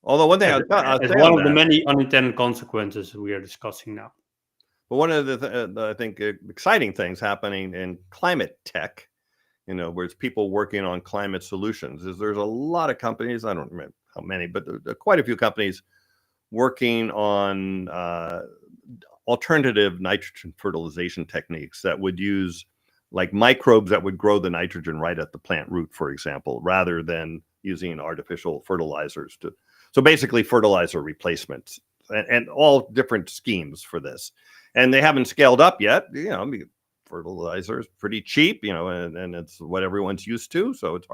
Although one thing I'll As say one on of the that, many unintended consequences we are discussing now. but one of the I think exciting things happening in climate tech, where it's people working on climate solutions, is there's a lot of companies, I don't remember how many, but there are quite a few companies working on alternative nitrogen fertilization techniques that would use like microbes that would grow the nitrogen right at the plant root, for example, rather than using artificial fertilizers so basically fertilizer replacements and all different schemes for this. And they haven't scaled up yet. Fertilizer is pretty cheap, and it's what everyone's used to. So it's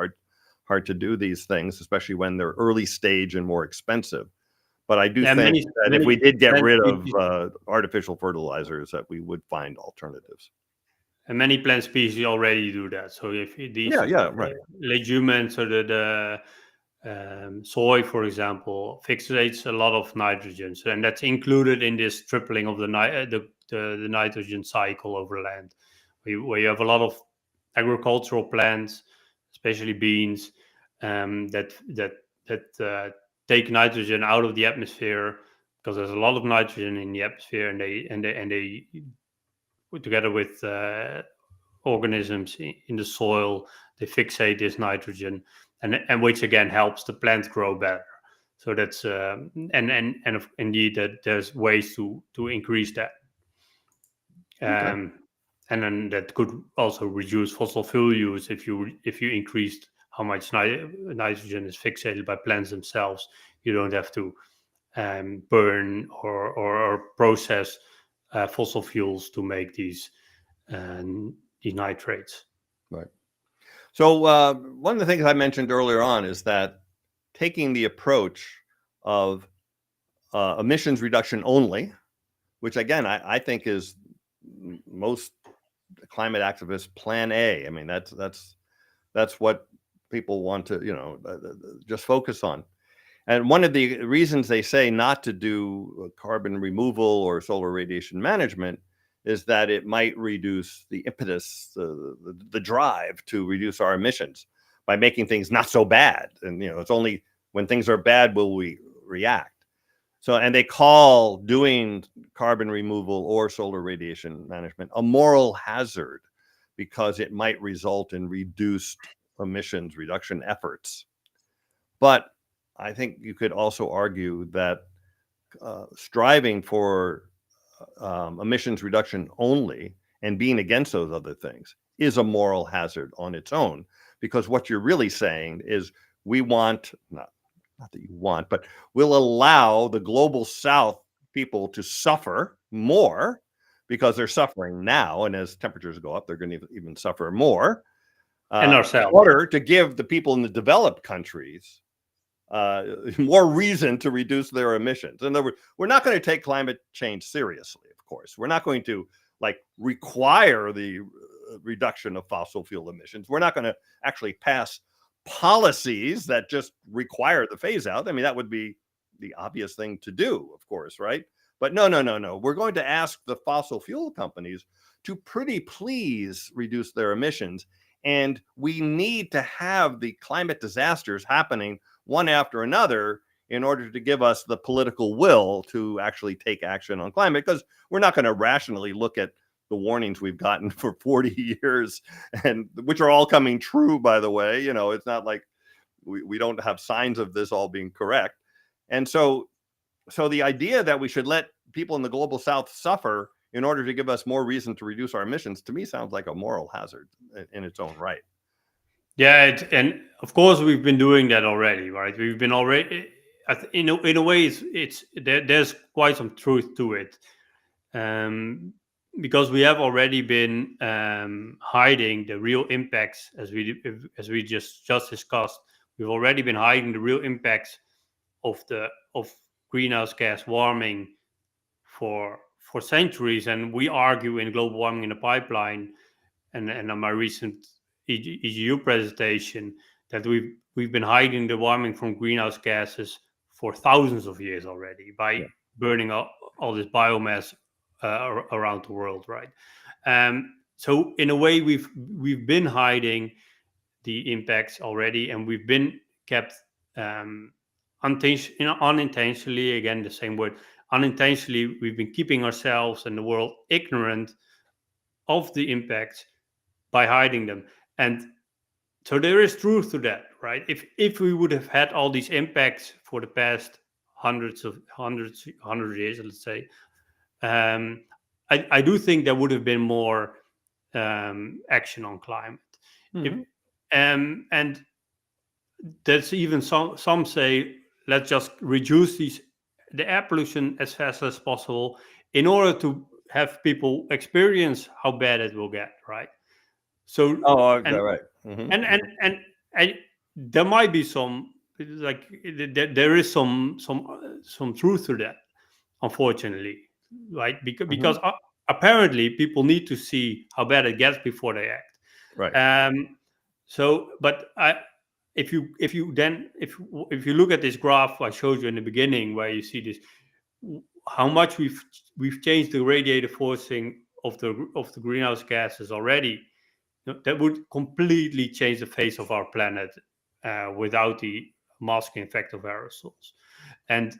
hard to do these things, especially when they're early stage and more expensive. But I do think that if we did get rid of artificial fertilizers, that we would find alternatives. And many plant species already do that. So if these right. legumens or the soy, for example, fixates a lot of nitrogen, and that's included in this tripling of the nitrogen cycle over land, where you have a lot of agricultural plants, especially beans, that take nitrogen out of the atmosphere because there's a lot of nitrogen in the atmosphere, and they together with organisms in the soil, they fixate this nitrogen, and which again helps the plant grow better. So that's indeed that there's ways to increase that, and then that could also reduce fossil fuel use if you increased how much nitrogen is fixated by plants themselves. You don't have to burn or process fossil fuels to make these nitrates. Right. So one of the things I mentioned earlier on is that taking the approach of emissions reduction only, which again I think is most climate activists' plan A. I mean that's what people want to just focus on. And one of the reasons they say not to do carbon removal or solar radiation management is that it might reduce the impetus, the drive to reduce our emissions by making things not so bad. And, it's only when things are bad will we react. So, and they call doing carbon removal or solar radiation management a moral hazard because it might result in reduced emissions reduction efforts. But I think you could also argue that striving for emissions reduction only and being against those other things is a moral hazard on its own, because what you're really saying is we want, not that you want, but we'll allow the global south people to suffer more because they're suffering now, and as temperatures go up they're going to even suffer more, and ourselves, in order to give the people in the developed countries more reason to reduce their emissions. In other words, we're not going to take climate change seriously, of course. We're not going to require the reduction of fossil fuel emissions. We're not going to actually pass policies that just require the phase out. I mean, that would be the obvious thing to do, of course, right? But no. We're going to ask the fossil fuel companies to pretty please reduce their emissions. And we need to have the climate disasters happening one after another in order to give us the political will to actually take action on climate, because we're not going to rationally look at the warnings we've gotten for 40 years, and which are all coming true, by the way. It's not like we don't have signs of this all being correct. And so the idea that we should let people in the global south suffer in order to give us more reason to reduce our emissions, to me, sounds like a moral hazard in its own right. Yeah, and of course we've been doing that already, right? We've been already, in a way, there's quite some truth to it, because we have already been hiding the real impacts, as we just discussed. We've already been hiding the real impacts of greenhouse gas warming for centuries, and we argue in Global Warming in the Pipeline and on my recent EGU presentation, that we've been hiding the warming from greenhouse gases for thousands of years already by burning all this biomass around the world, right? So in a way, we've been hiding the impacts already, and we've been kept unintentionally, again the same word, unintentionally, we've been keeping ourselves and the world ignorant of the impacts by hiding them. And so there is truth to that, right? If we would have had all these impacts for the past hundred years, let's say, I do think there would have been more action on climate. And that's even some say, let's just reduce the air pollution as fast as possible in order to have people experience how bad it will get, right? So right. And there might be some, like, there is some truth to that, unfortunately, right? Because apparently people need to see how bad it gets before they act, right. So, but if you look at this graph I showed you in the beginning, where you see this, how much we've changed the radiative forcing of the greenhouse gases already, that would completely change the face of our planet without the masking effect of aerosols. And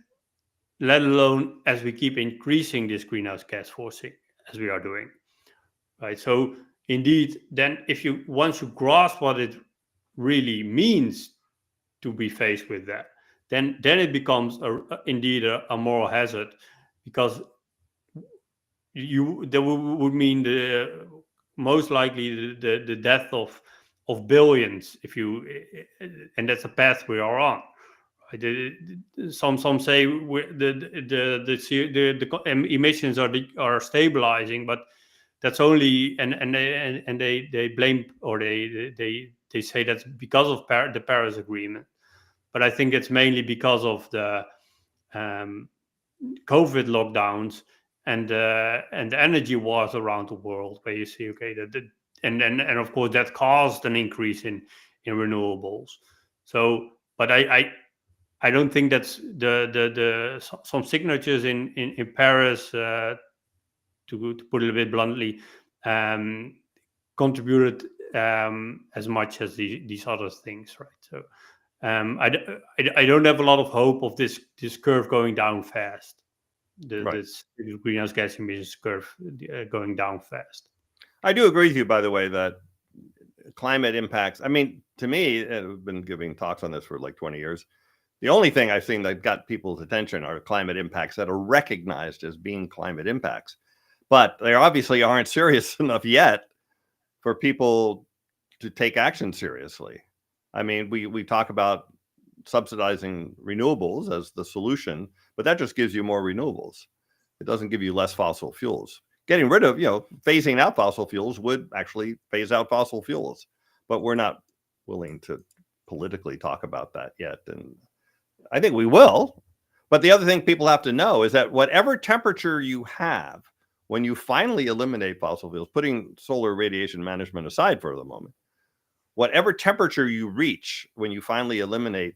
let alone as we keep increasing this greenhouse gas forcing as we are doing, right? So indeed, then once you grasp what it really means to be faced with that, then it becomes indeed a moral hazard, because that would mean most likely the death of billions, and that's a path we are on. Some say the emissions are stabilizing, but that's only, and they blame, or they say that's because of the Paris Agreement, but I think it's mainly because of the COVID lockdowns and the energy wars around the world, where you see, okay, and of course that caused an increase in renewables. So, but I don't think that's some signatures in Paris, to put it a bit bluntly, contributed as much as these other things, right? So I don't have a lot of hope of this curve going down fast. This greenhouse gas emissions curve going down fast. I do agree with you, by the way, that climate impacts, I mean, to me, I've been giving talks on this for like 20 years. The only thing I've seen that got people's attention are climate impacts that are recognized as being climate impacts. But they obviously aren't serious enough yet for people to take action seriously. I mean, we talk about subsidizing renewables as the solution, but that just gives you more renewables. It doesn't give you less fossil fuels. Getting rid of, phasing out fossil fuels would actually phase out fossil fuels, but we're not willing to politically talk about that yet. And I think we will. But the other thing people have to know is that whatever temperature you have when you finally eliminate fossil fuels, putting solar radiation management aside for the moment, whatever temperature you reach when you finally eliminate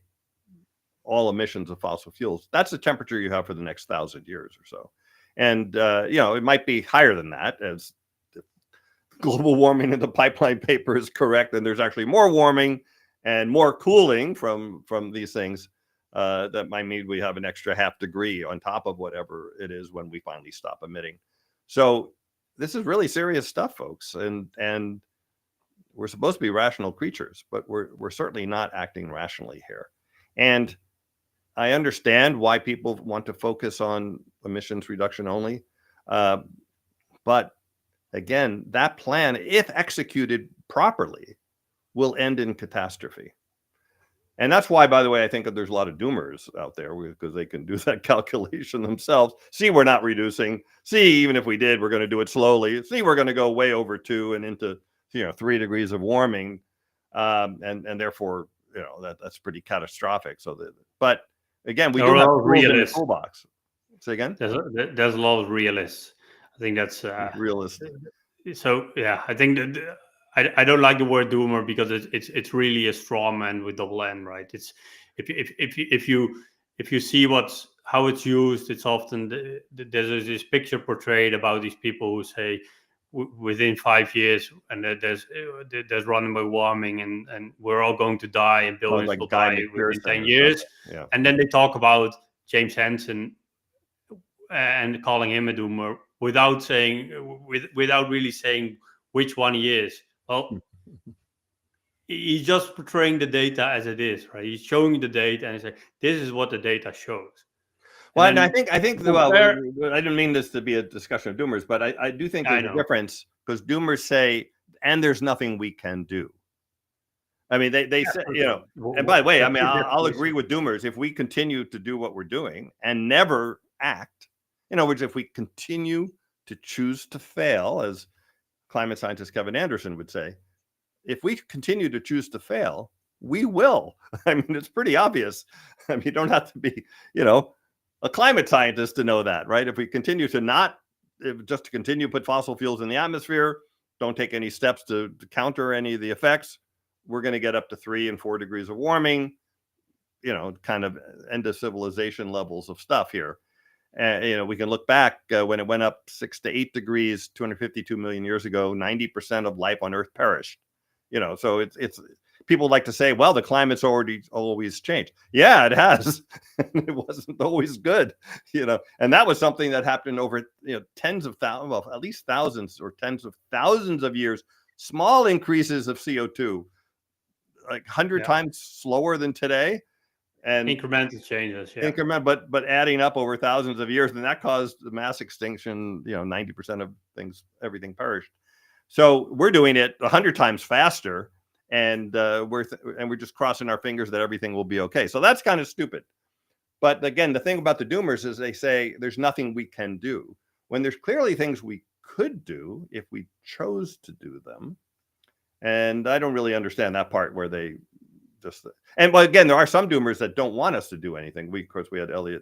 all emissions of fossil fuels, that's the temperature you have for the next 1,000 years or so. And, it might be higher than that, as global warming in the pipeline paper is correct. And there's actually more warming and more cooling from these things. That might mean we have an extra 0.5 degree on top of whatever it is when we finally stop emitting. So this is really serious stuff, folks. And we're supposed to be rational creatures, but we're certainly not acting rationally here. And I understand why people want to focus on emissions reduction only. But again, that plan, if executed properly, will end in catastrophe. And that's why, by the way, I think that there's a lot of doomers out there, because they can do that calculation themselves. See, we're not reducing. See, even if we did, we're going to do it slowly. See, we're going to go way over 2 and into 3 degrees of warming, and therefore that's pretty catastrophic. But again, we do have tools in the toolbox. Say again. There's a lot of realists. I think that's realist. So yeah, I think that I don't like the word doomer because it's really a straw man with double N, right? It's if you see how it's used, it's often there's this picture portrayed about these people who say within 5 years, and that there's runaway warming, and we're all going to die, and Sounds billions like will Guy die within McPherson 10 or years. something. Yeah. And then they talk about James Hansen and calling him a doomer without really saying which one he is. Well, he's just portraying the data as it is, right? He's showing the data and saying this is what the data shows. Well, And and then I think compare, well, I didn't mean this to be a discussion of doomers, but I do think I there's a know. difference because doomers say, and there's nothing we can do. I mean, they say, you know, and by the way, I mean, I'll agree with doomers if we continue to do what we're doing and never act, in other words, if we continue to choose to fail, as climate scientist Kevin Anderson would say, if we continue to choose to fail, we will. I mean, it's pretty obvious. I mean, you don't have to be, you know, a climate scientist to know that, right? If we continue to just to continue to put fossil fuels in the atmosphere, don't take any steps to counter any of the effects, we're going to get up to 3 and 4 degrees of warming, you know, kind of end of civilization levels of stuff here. And, you know, we can look back when it went up 6 to 8 degrees, 252 million years ago, 90% of life on Earth perished. You know, so it's people like to say, well, the climate's always changed. Yeah, it has. It wasn't always good, you know, and that was something that happened over, you know, tens of thousands, well, at least thousands or tens of thousands of years, small increases of CO2, like 100 times slower than today. And incremental changes, but adding up over thousands of years, and that caused the mass extinction. You know, 90% of everything perished. So we're doing it 100 times faster, and we're just crossing our fingers that everything will be okay. So that's kind of stupid. But again, the thing about the doomers is they say there's nothing we can do when there's clearly things we could do if we chose to do them. And I don't really understand that part where they just, and well, again, there are some doomers that don't want us to do anything. Of course, we had Elliot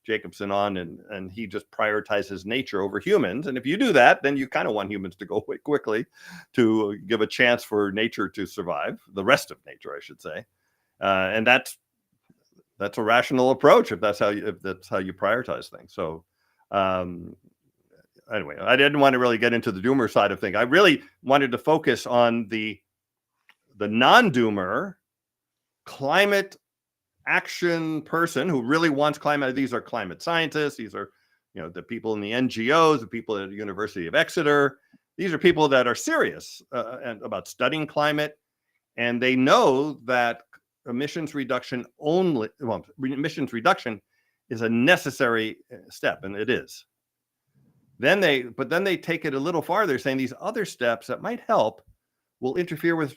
Jacobson on, and he just prioritizes nature over humans. And if you do that, then you kind of want humans to go away quickly to give a chance for nature to survive, the rest of nature, I should say. And that's a rational approach if that's how you prioritize things. So anyway, I didn't want to really get into the doomer side of things. I really wanted to focus on the non-doomer climate action person who really wants climate. These are climate scientists. These are, you know, the people in the NGOs, the people at the University of Exeter. These are people that are serious about studying climate, and they know that emissions reduction is a necessary step, and it is. Then they take it a little farther, saying these other steps that might help will interfere with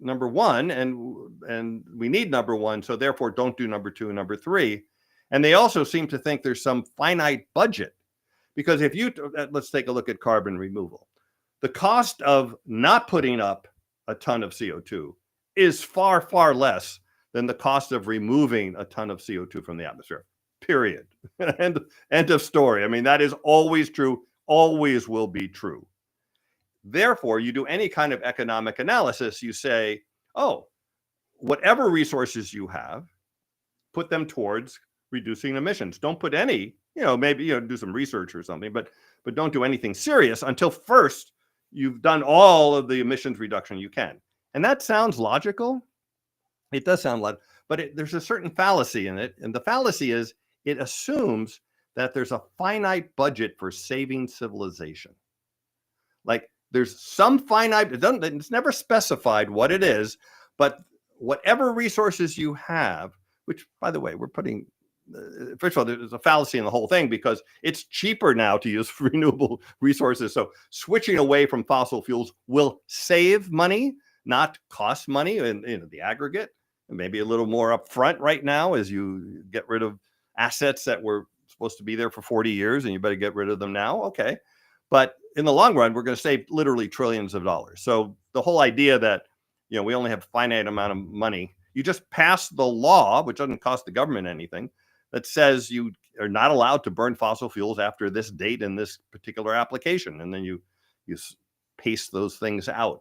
number one, and we need number one, so therefore don't do number two and number three. And they also seem to think there's some finite budget, because if you let's take a look at carbon removal. The cost of not putting up a ton of CO2 is far, far less than the cost of removing a ton of CO2 from the atmosphere, period. End of story. I mean, that is always true, always will be true. Therefore, you do any kind of economic analysis, you say, oh, whatever resources you have, put them towards reducing emissions. Don't put any, you know, maybe, you know, do some research or something, but don't do anything serious until first you've done all of the emissions reduction you can. And that sounds logical. It does sound logical, but there's a certain fallacy in it. And the fallacy is it assumes that there's a finite budget for saving civilization. Like, there's some finite, it's never specified what it is, but whatever resources you have, which, by the way, we're putting, first of all, there's a fallacy in the whole thing because it's cheaper now to use renewable resources. So switching away from fossil fuels will save money, not cost money in the aggregate, and maybe a little more upfront right now as you get rid of assets that were supposed to be there for 40 years and you better get rid of them now. Okay. But in the long run, we're going to save literally trillions of dollars. So the whole idea that, you know, we only have a finite amount of money, you just pass the law, which doesn't cost the government anything, that says you are not allowed to burn fossil fuels after this date in this particular application. And then you pace those things out.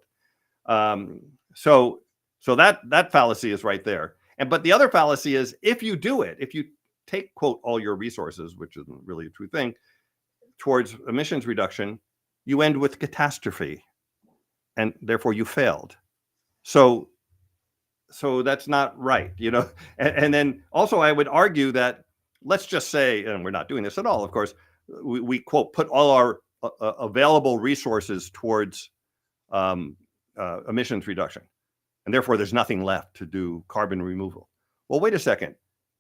So that fallacy is right there. But the other fallacy is, if you do it, if you take, quote, all your resources, which isn't really a true thing, towards emissions reduction, you end with catastrophe, and therefore you failed. So that's not right, And then also I would argue that, let's just say, and we're not doing this at all, of course, we quote, put all our available resources towards emissions reduction, and therefore there's nothing left to do carbon removal. Well, wait a second.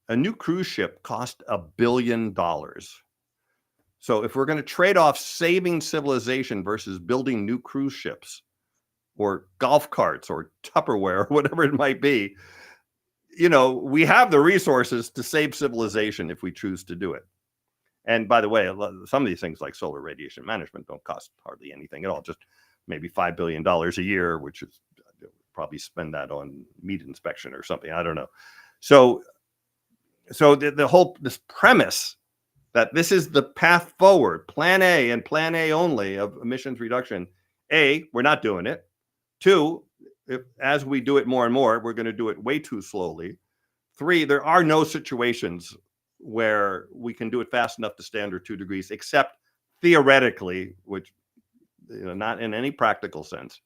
A new cruise ship cost $1 billion. So if we're going to trade off saving civilization versus building new cruise ships or golf carts or Tupperware or whatever it might be, we have the resources to save civilization if we choose to do it. And by the way, some of these things like solar radiation management don't cost hardly anything at all, just maybe $5 billion a year, which is probably spend that on meat inspection or something. I don't know. So this premise that this is the path forward, plan A and plan A only of emissions reduction. A, we're not doing it. 2, as we do it more and more, we're going to do it way too slowly. 3, there are no situations where we can do it fast enough to stay under 2 degrees, except theoretically, which not in any practical sense.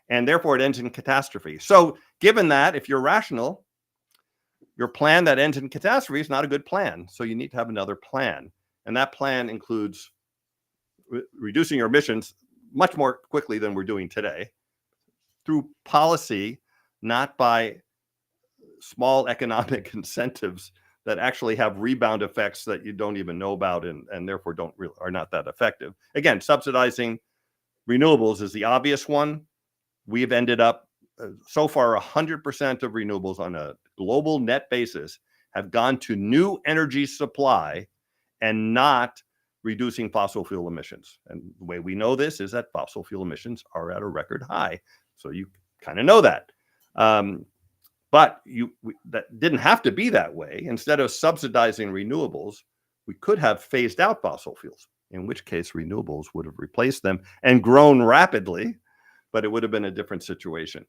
And therefore it ends in catastrophe. So given that, if you're rational, your plan that ends in catastrophe is not a good plan. So you need to have another plan. And that plan includes reducing your emissions much more quickly than we're doing today through policy, not by small economic incentives that actually have rebound effects that you don't even know about, and therefore are not that effective. Again, subsidizing renewables is the obvious one. We've ended up so far 100% of renewables on a global net basis have gone to new energy supply and not reducing fossil fuel emissions. And the way we know this is that fossil fuel emissions are at a record high. So you kind of know that. But that didn't have to be that way. Instead of subsidizing renewables, we could have phased out fossil fuels, in which case renewables would have replaced them and grown rapidly, but it would have been a different situation.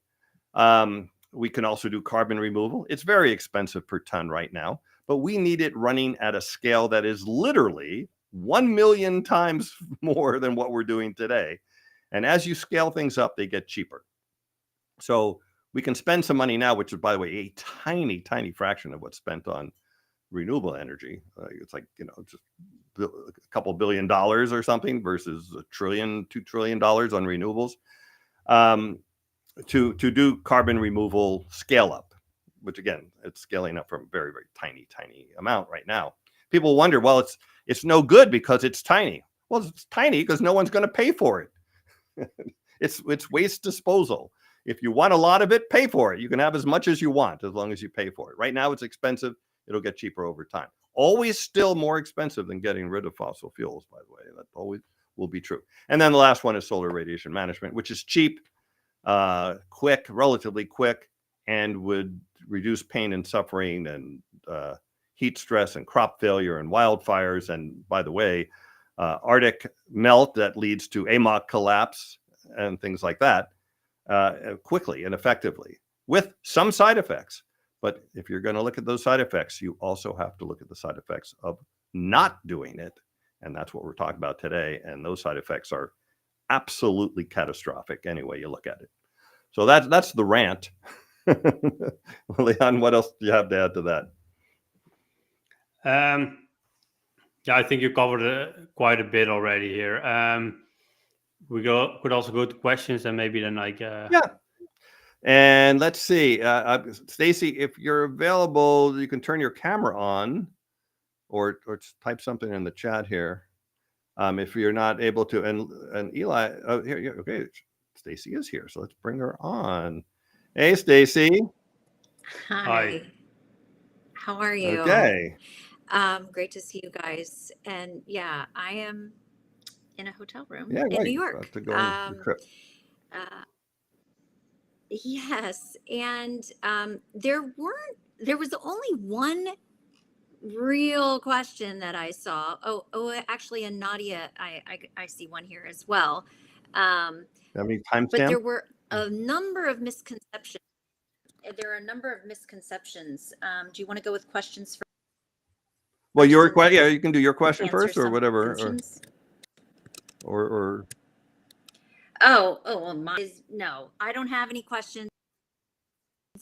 We can also do carbon removal. It's very expensive per ton right now, but we need it running at a scale that is literally 1 million times more than what we're doing today. And as you scale things up, they get cheaper. So we can spend some money now, which is, by the way, a tiny, tiny fraction of what's spent on renewable energy. It's like, just a couple $1 billion or something versus $1 trillion, $2 trillion on renewables. To do carbon removal scale up, which again, it's scaling up from a very, very tiny, tiny amount right now. People wonder, well, it's no good because it's tiny. Well, it's tiny because no one's going to pay for it. It's waste disposal. If you want a lot of it, pay for it. You can have as much as you want as long as you pay for it. Right now, it's expensive. It'll get cheaper over time. Always still more expensive than getting rid of fossil fuels, by the way. That always will be true. And then the last one is solar radiation management, which is cheap, quick, relatively quick, and would reduce pain and suffering and heat stress and crop failure and wildfires. And by the way, Arctic melt that leads to AMOC collapse and things like that quickly and effectively with some side effects. But if you're going to look at those side effects, you also have to look at the side effects of not doing it. And that's what we're talking about today. And those side effects are absolutely catastrophic any way you look at it. So that's the rant. Leon, what else do you have to add to that? Yeah, I think you covered quite a bit already here. We could also go to questions, and maybe then yeah. And let's see, Stacy, if you're available, you can turn your camera on, or type something in the chat here. If you're not able to, and Eli, here, okay, Stacy is here, so let's bring her on. Hey, Stacy. Hi. How are you? Okay. Great to see you guys. And yeah, I am in a hotel room in New York. To go on the trip. Yes, and there was only one real question that I saw. Oh, actually, and Nadia, I see one here as well. I mean, but there timestamp. were a number of misconceptions. There are a number of misconceptions. Do you want to go with questions first? Well, your and question. Yeah, you can do your question answer first, or some whatever, questions? or Oh, well, mine is no. I don't have any questions.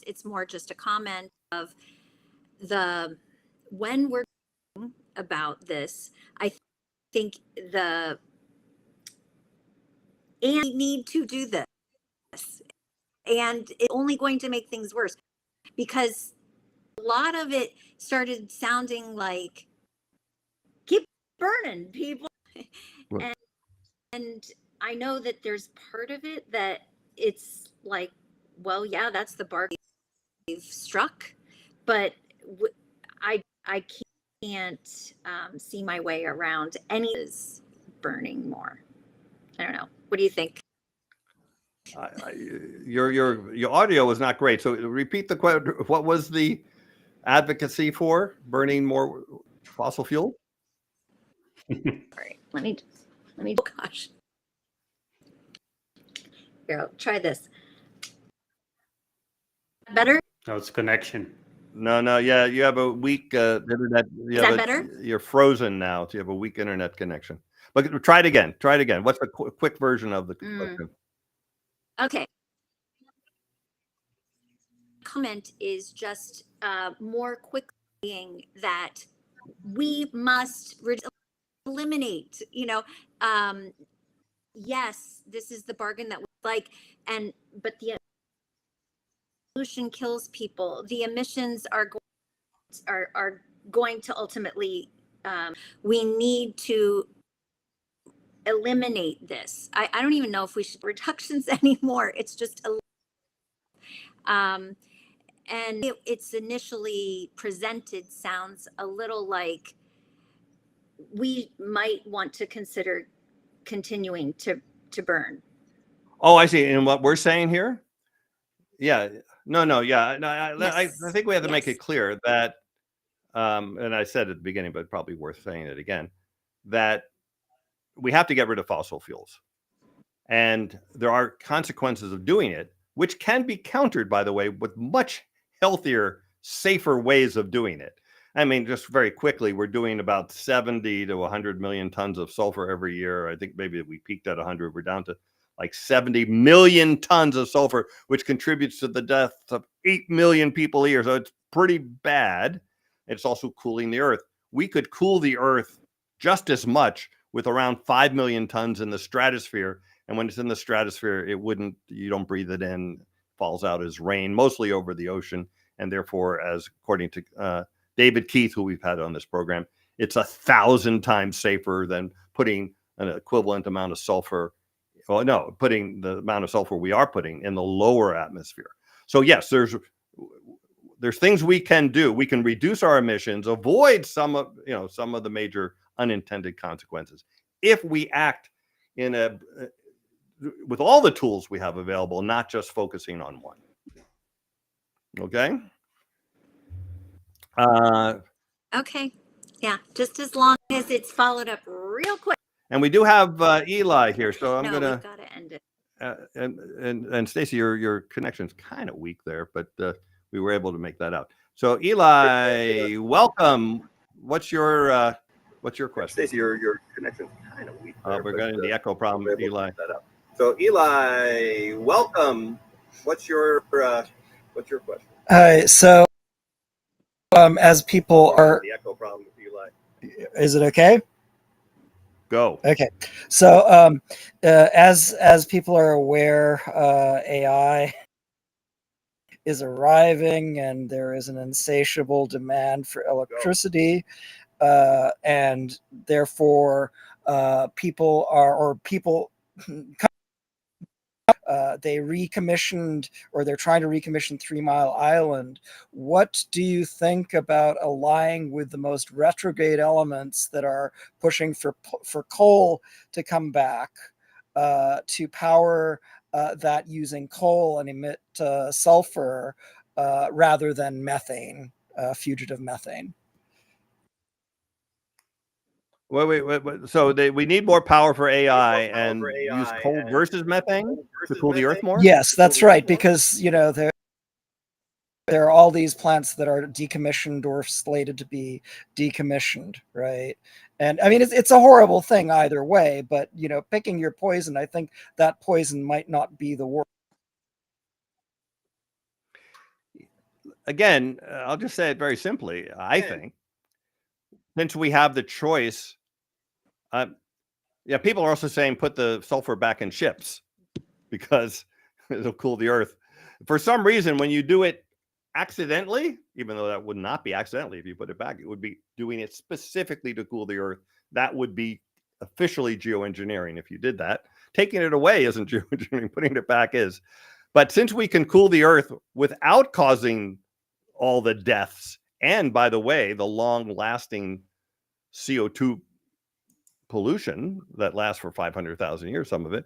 It's more just a comment of when we're talking about this. I think and we need to do this, and it's only going to make things worse because a lot of it started sounding like keep burning people. Right. And I know that there's part of it that it's like, well, yeah, that's the bargain we've struck, but I can't see my way around any is burning more. I don't know. What do you think? your audio was not great. So repeat the question. What was the advocacy for burning more fossil fuel? All right, let me. Oh gosh. Here, I'll try this. Better? No, it's connection. No, yeah, you have a weak internet. Is that better? You're frozen now. So you have a weak internet connection. But try it again. Try it again. What's the quick version of the question? Okay. Comment is just more quickly saying that we must eliminate, yes, this is the bargain that we like, but the pollution kills people. The emissions are going to ultimately, we need to eliminate this. I don't even know if we should reductions anymore. It's just and it's initially presented sounds a little like we might want to consider continuing to burn. Oh, I see. And what we're saying here? Yeah. No. Yeah. No, I think we have to make it clear that, and I said at the beginning, but probably worth saying it again, that we have to get rid of fossil fuels. And there are consequences of doing it, which can be countered, by the way, with much healthier, safer ways of doing it. I mean, just very quickly, we're doing about 70 to 100 million tons of sulfur every year. I think maybe we peaked at 100. We're down to like 70 million tons of sulfur, which contributes to the deaths of 8 million people a year. So it's pretty bad. It's also cooling the earth. We could cool the earth just as much with around 5 million tons in the stratosphere. And when it's in the stratosphere, you don't breathe it in, falls out as rain, mostly over the ocean. And therefore, as according to David Keith, who we've had on this program, it's 1,000 times safer than putting an equivalent amount of sulfur. Well, no, putting the amount of sulfur we are putting in the lower atmosphere. So yes, there's things we can do. We can reduce our emissions, avoid some of the major unintended consequences if we act with all the tools we have available, not just focusing on one. Okay. Okay. Yeah. Just as long as it's followed up real quick. And we do have Eli here, so I'm gonna. We've got to end it. And Stacy, your connection's kind of weak there, but we were able to make that out. So Eli, welcome. What's your question? Stacy, your connection's kind of weak there. We're getting the echo problem, Eli. So Eli, welcome. What's your question? Hi. So as people are the echo problem with Eli. Is it okay? Go. Okay. So as people are aware, AI is arriving and there is an insatiable demand for electricity. And therefore people they recommissioned, or they're trying to recommission 3 Mile Island. What do you think about allying with the most retrograde elements that are pushing for coal to come back to power that using coal and emit sulfur rather than methane, fugitive methane? Wait. So we need more power for AI and use coal versus methane to cool the Earth more? Yes, that's right, because there are all these plants that are decommissioned or slated to be decommissioned, right? And I mean, it's a horrible thing either way, but picking your poison, I think that poison might not be the worst. Again, I'll just say it very simply. I think since we have the choice, people are also saying put the sulfur back in ships because it'll cool the Earth. For some reason, when you do it accidentally, even though that would not be accidentally if you put it back, it would be doing it specifically to cool the Earth. That would be officially geoengineering if you did that. Taking it away isn't geoengineering, putting it back is. But since we can cool the Earth without causing all the deaths, and by the way, the long-lasting CO2 pollution that lasts for 500,000 years, some of it,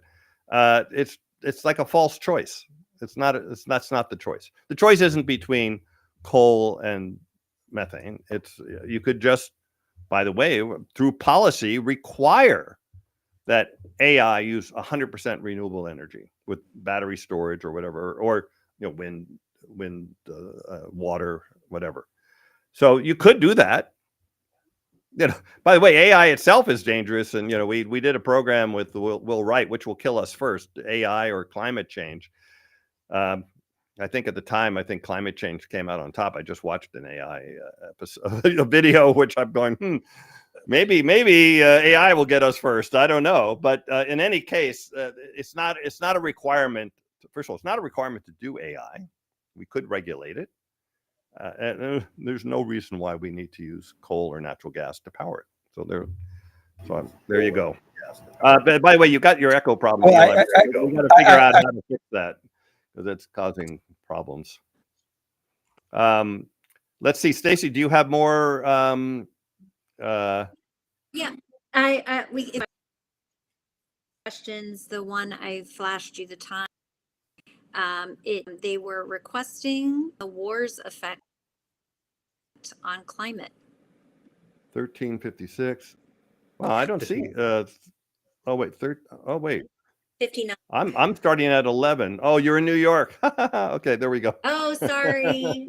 it's like a false choice. That's not the choice. The choice isn't between coal and methane. You could just, by the way, through policy, require that AI use 100% renewable energy with battery storage or whatever, or wind, water, whatever. So you could do that. By the way, AI itself is dangerous, and we did a program with Will Wright, which will kill us first, AI or climate change. I think at the time, climate change came out on top. I just watched an AI episode, a video, which I'm going, maybe AI will get us first. I don't know, but in any case, it's not a requirement. First of all, it's not a requirement to do AI. We could regulate it. And there's no reason why we need to use coal or natural gas to power it. So there you go. But by the way, you got your echo problem. Well, you got to figure out how to fix that because it's causing problems. Let's see, Stacy, do you have more? Yeah, we questions. The one I flashed you the time. They were requesting the war's effect on climate. 1356. Wow, I don't see. Oh wait, 59. I'm starting at 11. Oh, you're in New York. Okay, there we go. Oh, sorry.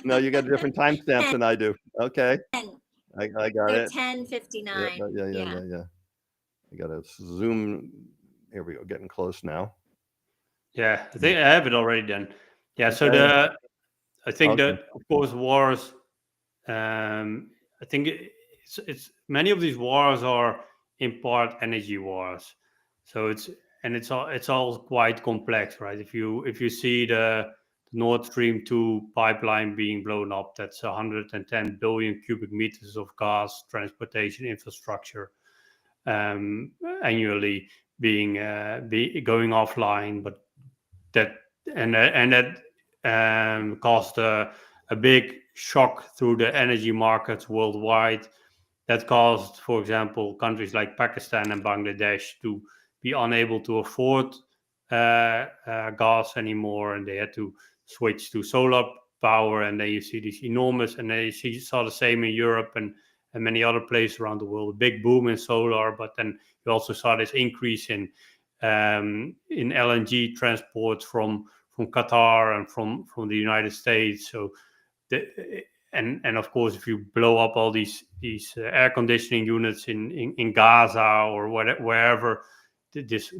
No, you got different timestamps than I do. Okay, 10. I got it. 10:59. Yeah. You got to zoom. Here we go. Getting close now. Yeah, I think I have it already then. Yeah, so I think that of course wars. I think it's many of these wars are in part energy wars. So it's all quite complex, right? If you see the Nord Stream 2 pipeline being blown up, that's 110 billion cubic meters of gas transportation infrastructure annually being going offline, but that caused a big shock through the energy markets worldwide. That caused, for example, countries like Pakistan and Bangladesh to be unable to afford gas anymore, and they had to switch to solar power. And then you see these enormous, and then you saw the same in Europe and many other places around the world, a big boom in solar. But then you also saw this increase in LNG transports from Qatar and from the United States. So and of course, if you blow up all these air conditioning units in Gaza or wherever, this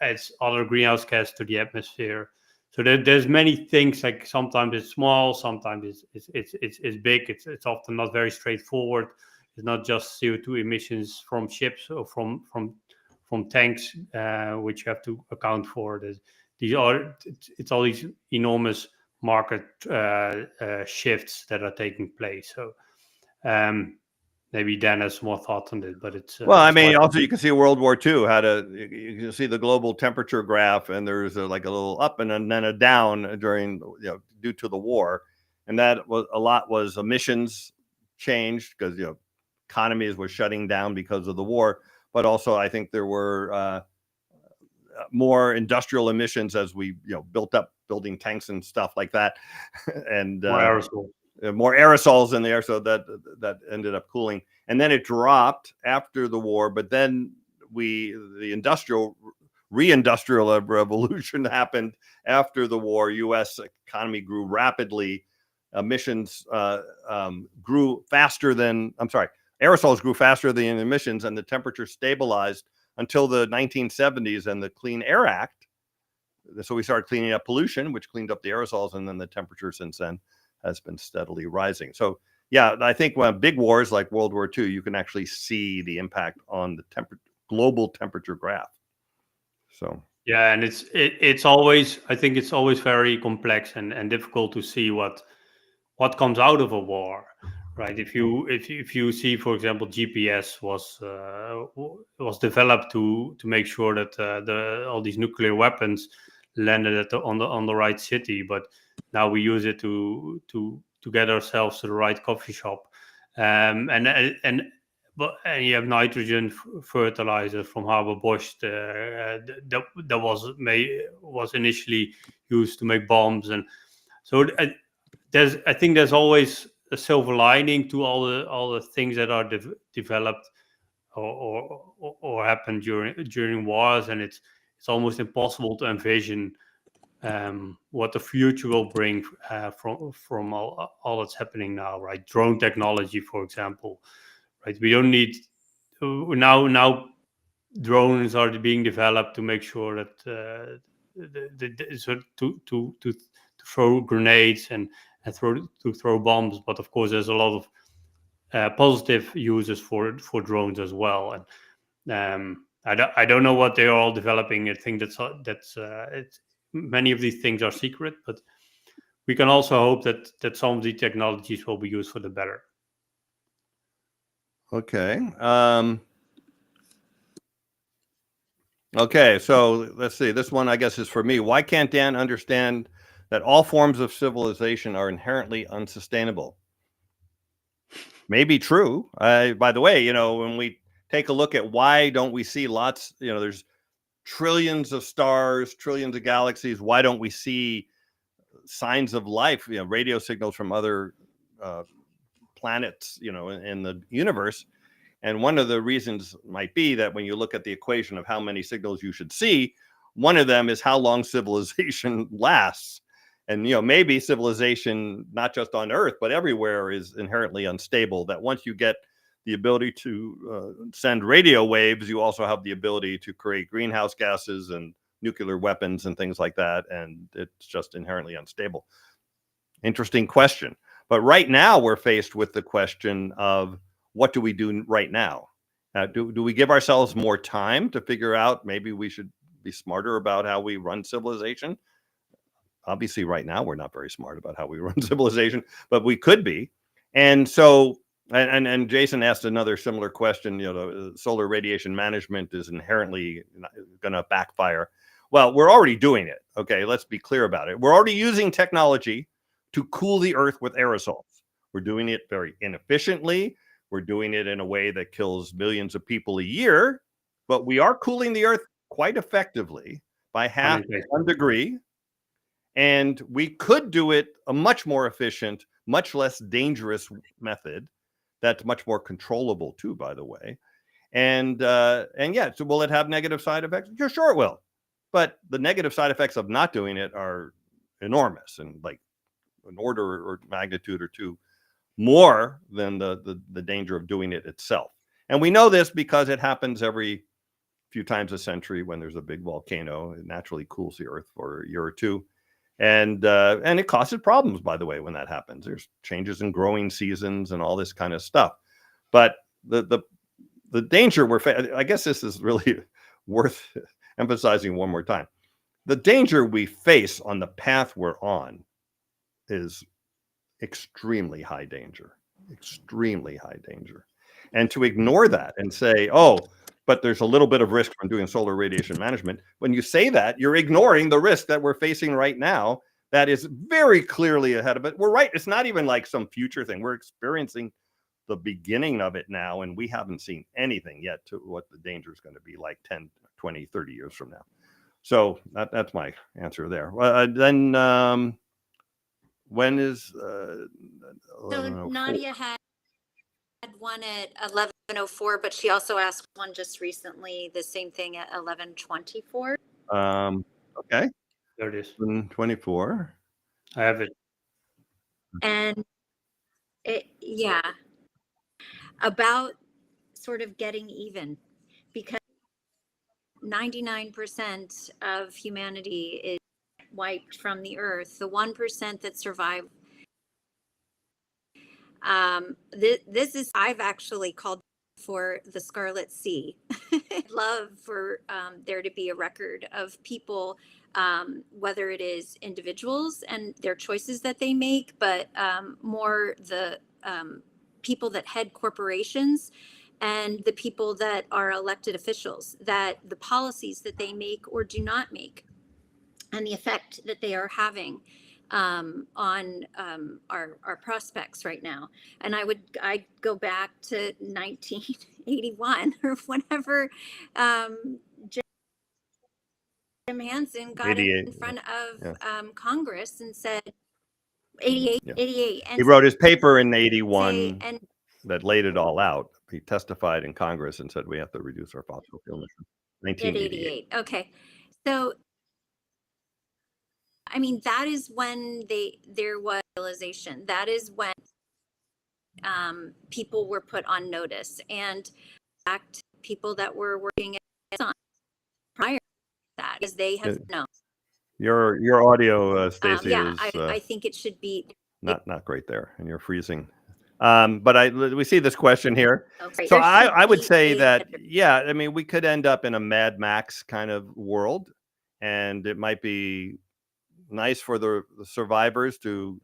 adds other greenhouse gas to the atmosphere. So there's many things. Like sometimes it's small, sometimes it's big. It's often not very straightforward. It's not just CO2 emissions from ships or from tanks, which you have to account for. It's all these enormous market shifts that are taking place. So maybe Dan has more thoughts on it, but it's well, I mean, also you can see World War II you can see the global temperature graph, and there's like a little up and then a down during due to the war, and that was emissions changed because economies were shutting down because of the war, but also I think there were more industrial emissions as we built up building tanks and stuff like that, and aerosol. more aerosols in the air, so that ended up cooling. And then it dropped after the war, but then the re-industrial revolution happened after the war. U.S. economy grew rapidly. Emissions grew faster than, aerosols grew faster than emissions, and the temperature stabilized until the 1970s and the Clean Air Act. So we started cleaning up pollution, which cleaned up the aerosols, and then the temperature since then has been steadily rising. So yeah, I think when big wars like World War II, you can actually see the impact on the global temperature graph. So yeah, and it's always, I think it's always very complex and difficult to see what comes out of a war, right? If you see, for example, GPS was developed to make sure that all these nuclear weapons landed on the right city, but now we use it to get ourselves to the right coffee shop, and you have nitrogen fertilizer from Haber-Bosch that was initially used to make bombs, and so I think there's always a silver lining to all the things that are developed or happen during wars, and it's almost impossible to envision what the future will bring from all that's happening now, right? Drone technology, for example, right? We don't need now drones are being developed to make sure that so to throw grenades and throw bombs, but of course there's a lot of positive uses for drones as well. And I don't know what they are all developing. I think that's many of these things are secret, but we can also hope that some of the technologies will be used for the better. Okay. Okay, so let's see. This one, I guess, is for me. Why can't Dan understand that all forms of civilization are inherently unsustainable? Maybe true. By the way, when we take a look at why don't we see lots, there's trillions of stars, trillions of galaxies. Why don't we see signs of life, radio signals from other planets, in the universe? And one of the reasons might be that when you look at the equation of how many signals you should see, one of them is how long civilization lasts. And, maybe civilization, not just on Earth, but everywhere, is inherently unstable, that once you get the ability to send radio waves, you also have the ability to create greenhouse gases and nuclear weapons and things like that. And it's just inherently unstable. Interesting question. But right now we're faced with the question of, what do we do right now? Do we give ourselves more time to figure out maybe we should be smarter about how we run civilization? Obviously, right now, we're not very smart about how we run civilization, but we could be. And so, and Jason asked another similar question, the solar radiation management is inherently going to backfire. Well, we're already doing it. Okay, let's be clear about it. We're already using technology to cool the Earth with aerosols. We're doing it very inefficiently. We're doing it in a way that kills millions of people a year, but we are cooling the Earth quite effectively by half 1 degree. And we could do it a much more efficient, much less dangerous method that's much more controllable too, by the way. And yeah, so will it have negative side effects? Sure it will. But the negative side effects of not doing it are enormous, and like an order or magnitude or two more than the danger of doing it itself. And we know this because it happens every few times a century when there's a big volcano. It naturally cools the Earth for a year or two. And it causes problems, by the way, when that happens. There's changes in growing seasons and all this kind of stuff. But the danger I guess this is really worth emphasizing one more time. The danger we face on the path we're on is extremely high danger. And to ignore that and say, oh, but there's a little bit of risk from doing solar radiation management. When you say that, you're ignoring the risk that we're facing right now that is very clearly ahead of it. We're right. It's not even like some future thing. We're experiencing the beginning of it now, and we haven't seen anything yet to what the danger is going to be like 10, 20, 30 years from now. So that's my answer there. Then when is So 11:04? Nadia had one at 11:04, but she also asked one just recently, the same thing at 11:24. Okay, There it is. 24. I have it. And yeah, about sort of getting even, because 99% of humanity is wiped from the earth. The 1% that survive. This is, I've actually called for the Scarlet Sea. I'd love for there to be a record of people, whether it is individuals and their choices that they make, but more the people that head corporations and the people that are elected officials, that the policies that they make or do not make and the effect that they are having on our prospects right now. And I'd go back to 1981 or whenever Jim Hansen got 88. in front of Yeah. Congress and said 88, Yeah. 88. And He wrote his paper in say, 81 and that laid it all out. He testified in Congress and said we have to reduce our fossil fuel emissions. at 1988. 88. Okay. So, I mean, that is when there was realization. That is when people were put on notice, and in fact, people that were working on prior to that, because they have known. Your audio, Stacy, Yeah, is I think it should be not great there, and you're freezing. But we see this question here. okay. So There should I would be say a- that, yeah, I mean, we could end up in a Mad Max kind of world, and it might be nice for the survivors to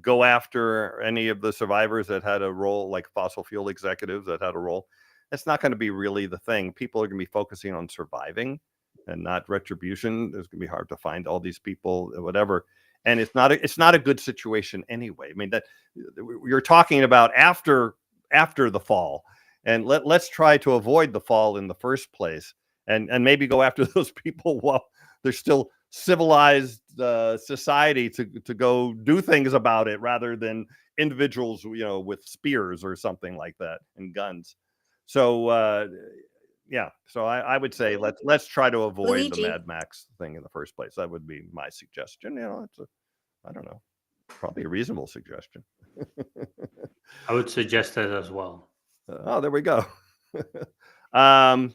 go after any of the survivors that had a role, like fossil fuel executives that had a role. That's not going to be really the thing. People are going to be focusing on surviving and not retribution. It's going to be hard to find all these people, whatever. And it's not a good situation anyway. I mean, that you're talking about after the fall, and let's try to avoid the fall in the first place, and maybe go after those people while there's still civilized society to go do things about it, rather than individuals, with spears or something like that and guns. So yeah, so I would say let's try to avoid the Luigi. Mad Max thing in the first place. That would be my suggestion. It's I don't know, probably a reasonable suggestion. I would suggest that as well. Oh, there we go. um,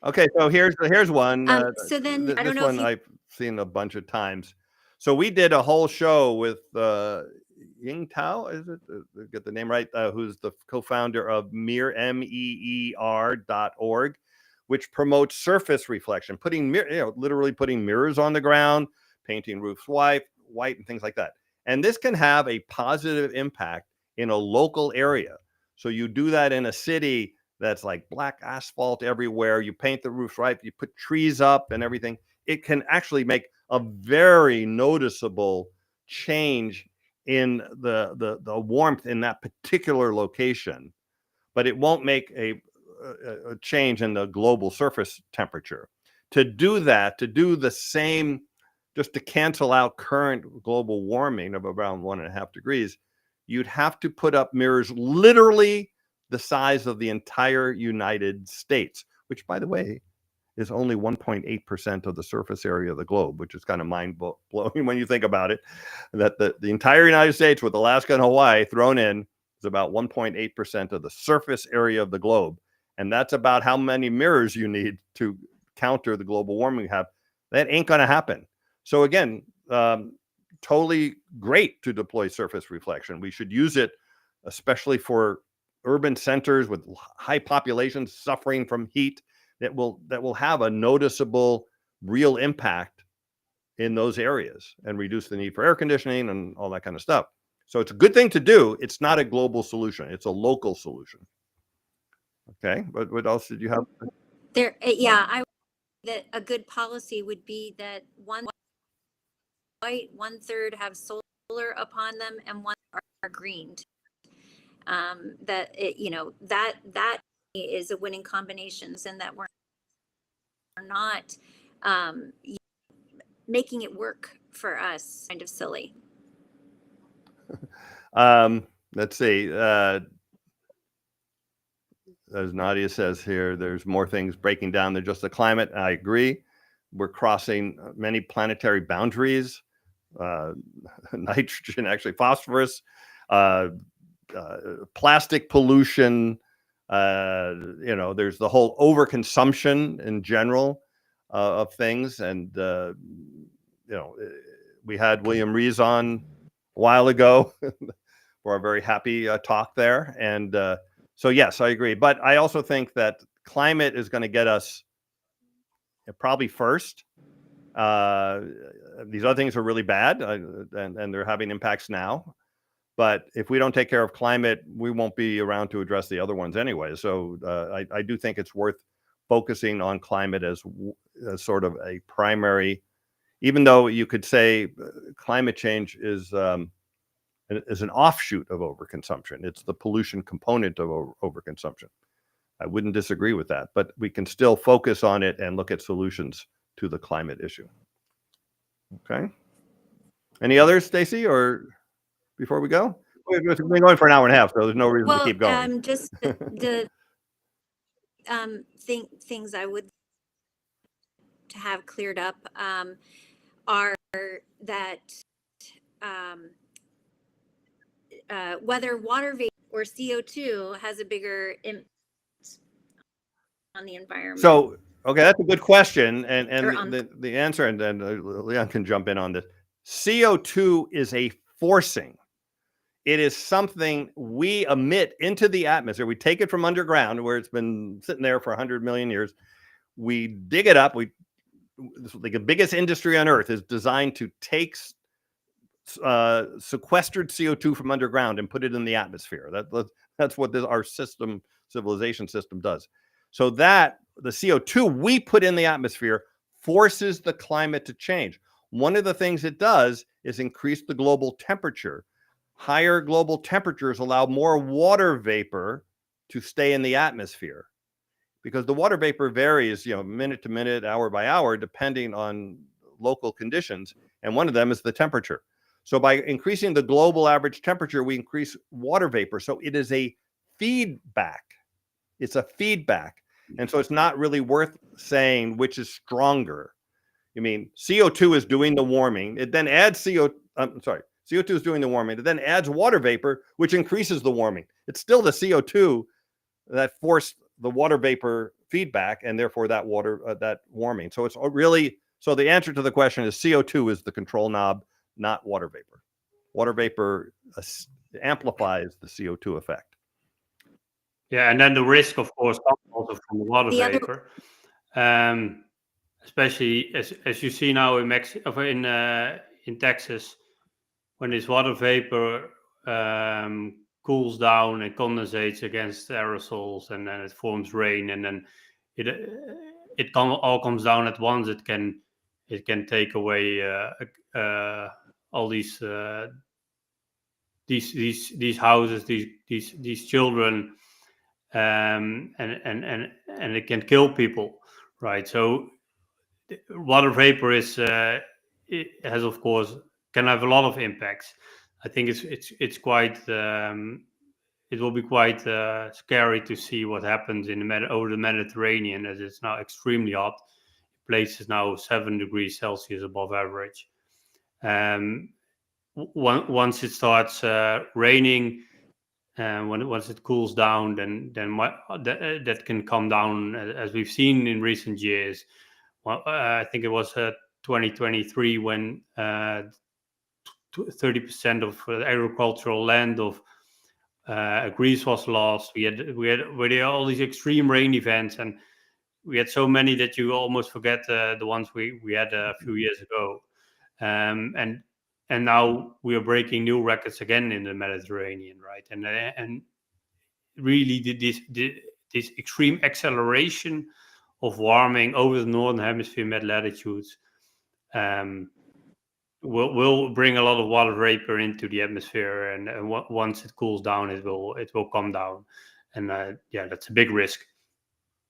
Okay, so here's one. So then I don't This know if one you I've seen a bunch of times. So we did a whole show with Ying Tao, is it? Get the name right? Who's the co-founder of MEER.org, which promotes surface reflection, literally putting mirrors on the ground, painting roofs white, and things like that. And this can have a positive impact in a local area. So you do that in a city that's like black asphalt everywhere. You paint the roofs right, you put trees up and everything. It can actually make a very noticeable change in the warmth in that particular location, but it won't make a change in the global surface temperature. To do that, to do the same, just to cancel out current global warming of around 1.5 degrees, you'd have to put up mirrors literally the size of the entire United States, which, by the way, is only 1.8% of the surface area of the globe, which is kind of mind-blowing when you think about it, that the entire United States, with Alaska and Hawaii thrown in, is about 1.8% of the surface area of the globe. And that's about how many mirrors you need to counter the global warming we have. That ain't going to happen. So again, totally great to deploy surface reflection. We should use it, especially for urban centers with high populations suffering from heat, that will have a noticeable, real impact in those areas and reduce the need for air conditioning and all that kind of stuff. So it's a good thing to do. It's not a global solution. It's a local solution. Okay, but what else did you have? there? Yeah, that a good policy would be that one white, 1/3 have solar upon them, and one are greened. That that is a winning combinations, and that we're not making it work for us kind of silly. Let's see. As Nadia says here, there's more things breaking down than just the climate. I agree. We're crossing many planetary boundaries. Nitrogen, actually phosphorus, plastic pollution. There's the whole overconsumption in general of things. And, we had William Rees on a while ago for a very happy talk there. And so, yes, I agree. But I also think that climate is going to get us probably first. These other things are really bad and they're having impacts now. But if we don't take care of climate, we won't be around to address the other ones anyway. So I do think it's worth focusing on climate as sort of a primary, even though you could say climate change is an offshoot of overconsumption. It's the pollution component of overconsumption. I wouldn't disagree with that, but we can still focus on it and look at solutions to the climate issue. Okay. Any others, Stacy, or before we go? We've been going for an hour and a half, so there's no reason to keep going. Just the things I would to have cleared up are that whether water vapor or CO2 has a bigger impact on the environment. So, okay, that's a good question, and the answer, and then Leon can jump in on this. CO2 is a forcing. It is something we emit into the atmosphere. We take it from underground where it's been sitting there for 100 million years. We dig it up. The biggest industry on Earth is designed to take sequestered CO2 from underground and put it in the atmosphere. That's what our civilization system does. So that the CO2 we put in the atmosphere forces the climate to change. One of the things it does is increase the global temperature. Higher global temperatures allow more water vapor to stay in the atmosphere because the water vapor varies, minute to minute, hour by hour, depending on local conditions. And one of them is the temperature. So by increasing the global average temperature, we increase water vapor. So it is a feedback. It's a feedback. And so it's not really worth saying which is stronger. CO2 is doing the warming. It then adds CO2 is doing the warming. It then adds water vapor, which increases the warming. It's still the CO2 that forced the water vapor feedback, and therefore that warming. So it's really, so the answer to the question is CO2 is the control knob, not water vapor. Water vapor amplifies the CO2 effect. Yeah, and then the risk, of course, comes also from the water vapor, especially as you see now in Texas, when this water vapor cools down and condensates against aerosols, and then it forms rain, and then it all comes down at once. It can take away all these houses, these children, and it can kill people, right? So water vapor it has, of course, can have a lot of impacts. I think it's quite it will be quite scary to see what happens over the Mediterranean, as it's now extremely hot. Places now 7 degrees Celsius above average. Once it starts raining, once it cools down, then that can come down, as we've seen in recent years. Well, I think it was 2023 when 30% of agricultural land of Greece was lost. We had all these extreme rain events, and we had so many that you almost forget the ones we had a few years ago. And now we are breaking new records again in the Mediterranean, right? And really this extreme acceleration of warming over the northern hemisphere mid latitudes will bring a lot of water vapor into the atmosphere, and once it cools down, it will come down, and that's a big risk.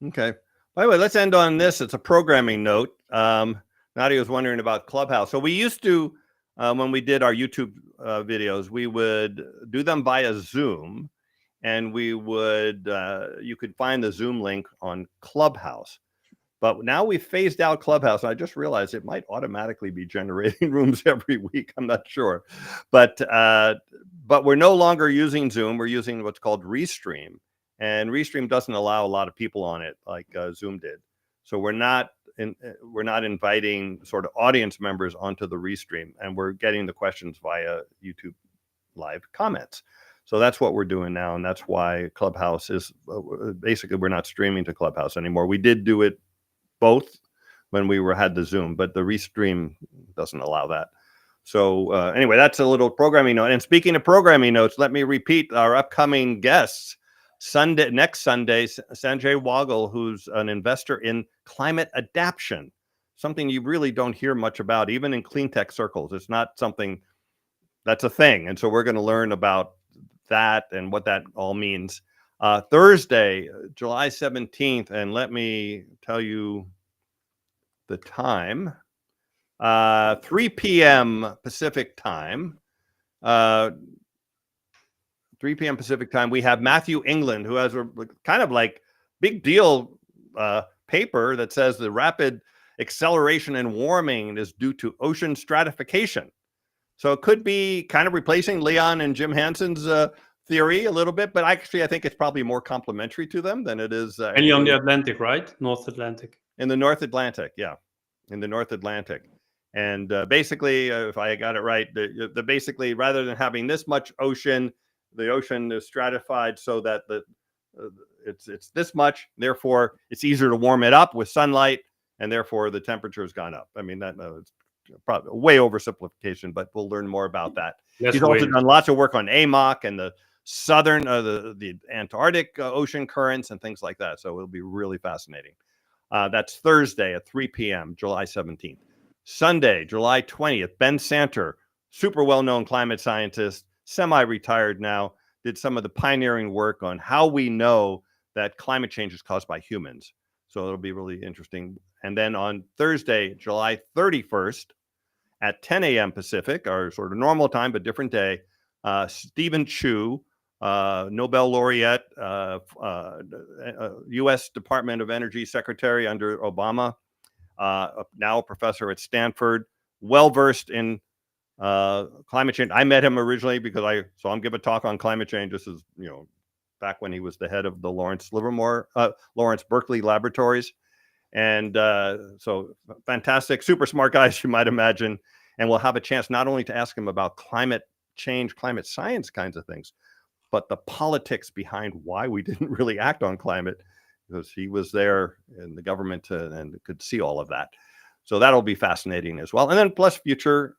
Okay. By the way, let's end on this. It's a programming note. Nadia was wondering about Clubhouse. So we used to, when we did our YouTube videos, we would do them via Zoom, and we would, you could find the Zoom link on Clubhouse. But now we've phased out Clubhouse. And I just realized it might automatically be generating rooms every week. I'm not sure. But we're no longer using Zoom. We're using what's called Restream. And Restream doesn't allow a lot of people on it like Zoom did. So we're not inviting sort of audience members onto the Restream, and we're getting the questions via YouTube live comments. So that's what we're doing now, and that's why Clubhouse is basically, we're not streaming to Clubhouse anymore. We did do it both when we had the Zoom, but the Restream doesn't allow that. So anyway, that's a little programming note. And speaking of programming notes, let me repeat our upcoming guests. Next Sunday, Sanjay Waggle, who's an investor in climate adaptation, something you really don't hear much about, even in clean tech circles. It's not something that's a thing. And so we're going to learn about that and what that all means. Thursday, July 17th, and let me tell you the time, 3 p.m. Pacific time. 3 p.m. Pacific time, we have Matthew England, who has a kind of like big deal paper that says the rapid acceleration and warming is due to ocean stratification. So it could be kind of replacing Leon and Jim Hansen's theory a little bit, but actually I think it's probably more complementary to them than it is. And you're on the Atlantic, right? North Atlantic. In the North Atlantic, yeah, in the North Atlantic. And basically, if I got it right, basically rather than having this much ocean, the ocean is stratified so that it's this much. Therefore, it's easier to warm it up with sunlight, and therefore the temperature has gone up. I mean, it's probably a way oversimplification, but we'll learn more about that. He's also done lots of work on AMOC and the southern, the Antarctic ocean currents and things like that. So it'll be really fascinating. That's Thursday at 3 p.m., July 17th. Sunday, July 20th, Ben Santer, super well-known climate scientist, semi-retired now, did some of the pioneering work on how we know that climate change is caused by humans. So it'll be really interesting. And then on Thursday, July 31st at 10 a.m. Pacific, our sort of normal time, but different day, Stephen Chu, Nobel laureate, U.S. Department of Energy Secretary under Obama, now a professor at Stanford, well-versed in climate change. I met him originally because I saw him give a talk on climate change. This is, back when he was the head of the Lawrence Berkeley Laboratories. And so fantastic, super smart guy, as you might imagine. And we'll have a chance not only to ask him about climate change, climate science kinds of things, but the politics behind why we didn't really act on climate, because he was there in the government and could see all of that. So that'll be fascinating as well. And then plus future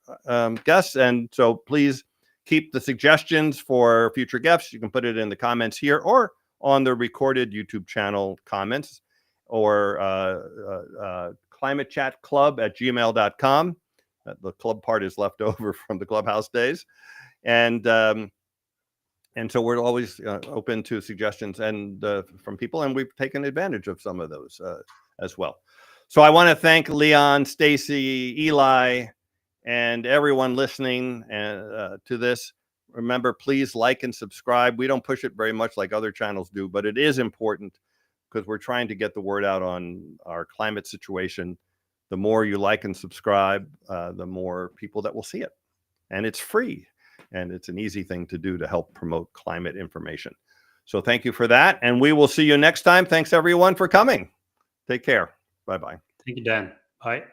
guests. And so please keep the suggestions for future guests. You can put it in the comments here or on the recorded YouTube channel comments, or climatechatclub@gmail.com. The club part is left over from the Clubhouse days. And so we're always open to suggestions and from people, and we've taken advantage of some of those as well. So I want to thank Leon, Stacy, Eli, and everyone listening to this. Remember, please like and subscribe. We don't push it very much like other channels do, but it is important because we're trying to get the word out on our climate situation. The more you like and subscribe, the more people that will see it. And it's free, and it's an easy thing to do to help promote climate information. So thank you for that, and we will see you next time. Thanks, everyone, for coming. Take care. Bye-bye. Thank you, Dan. Bye.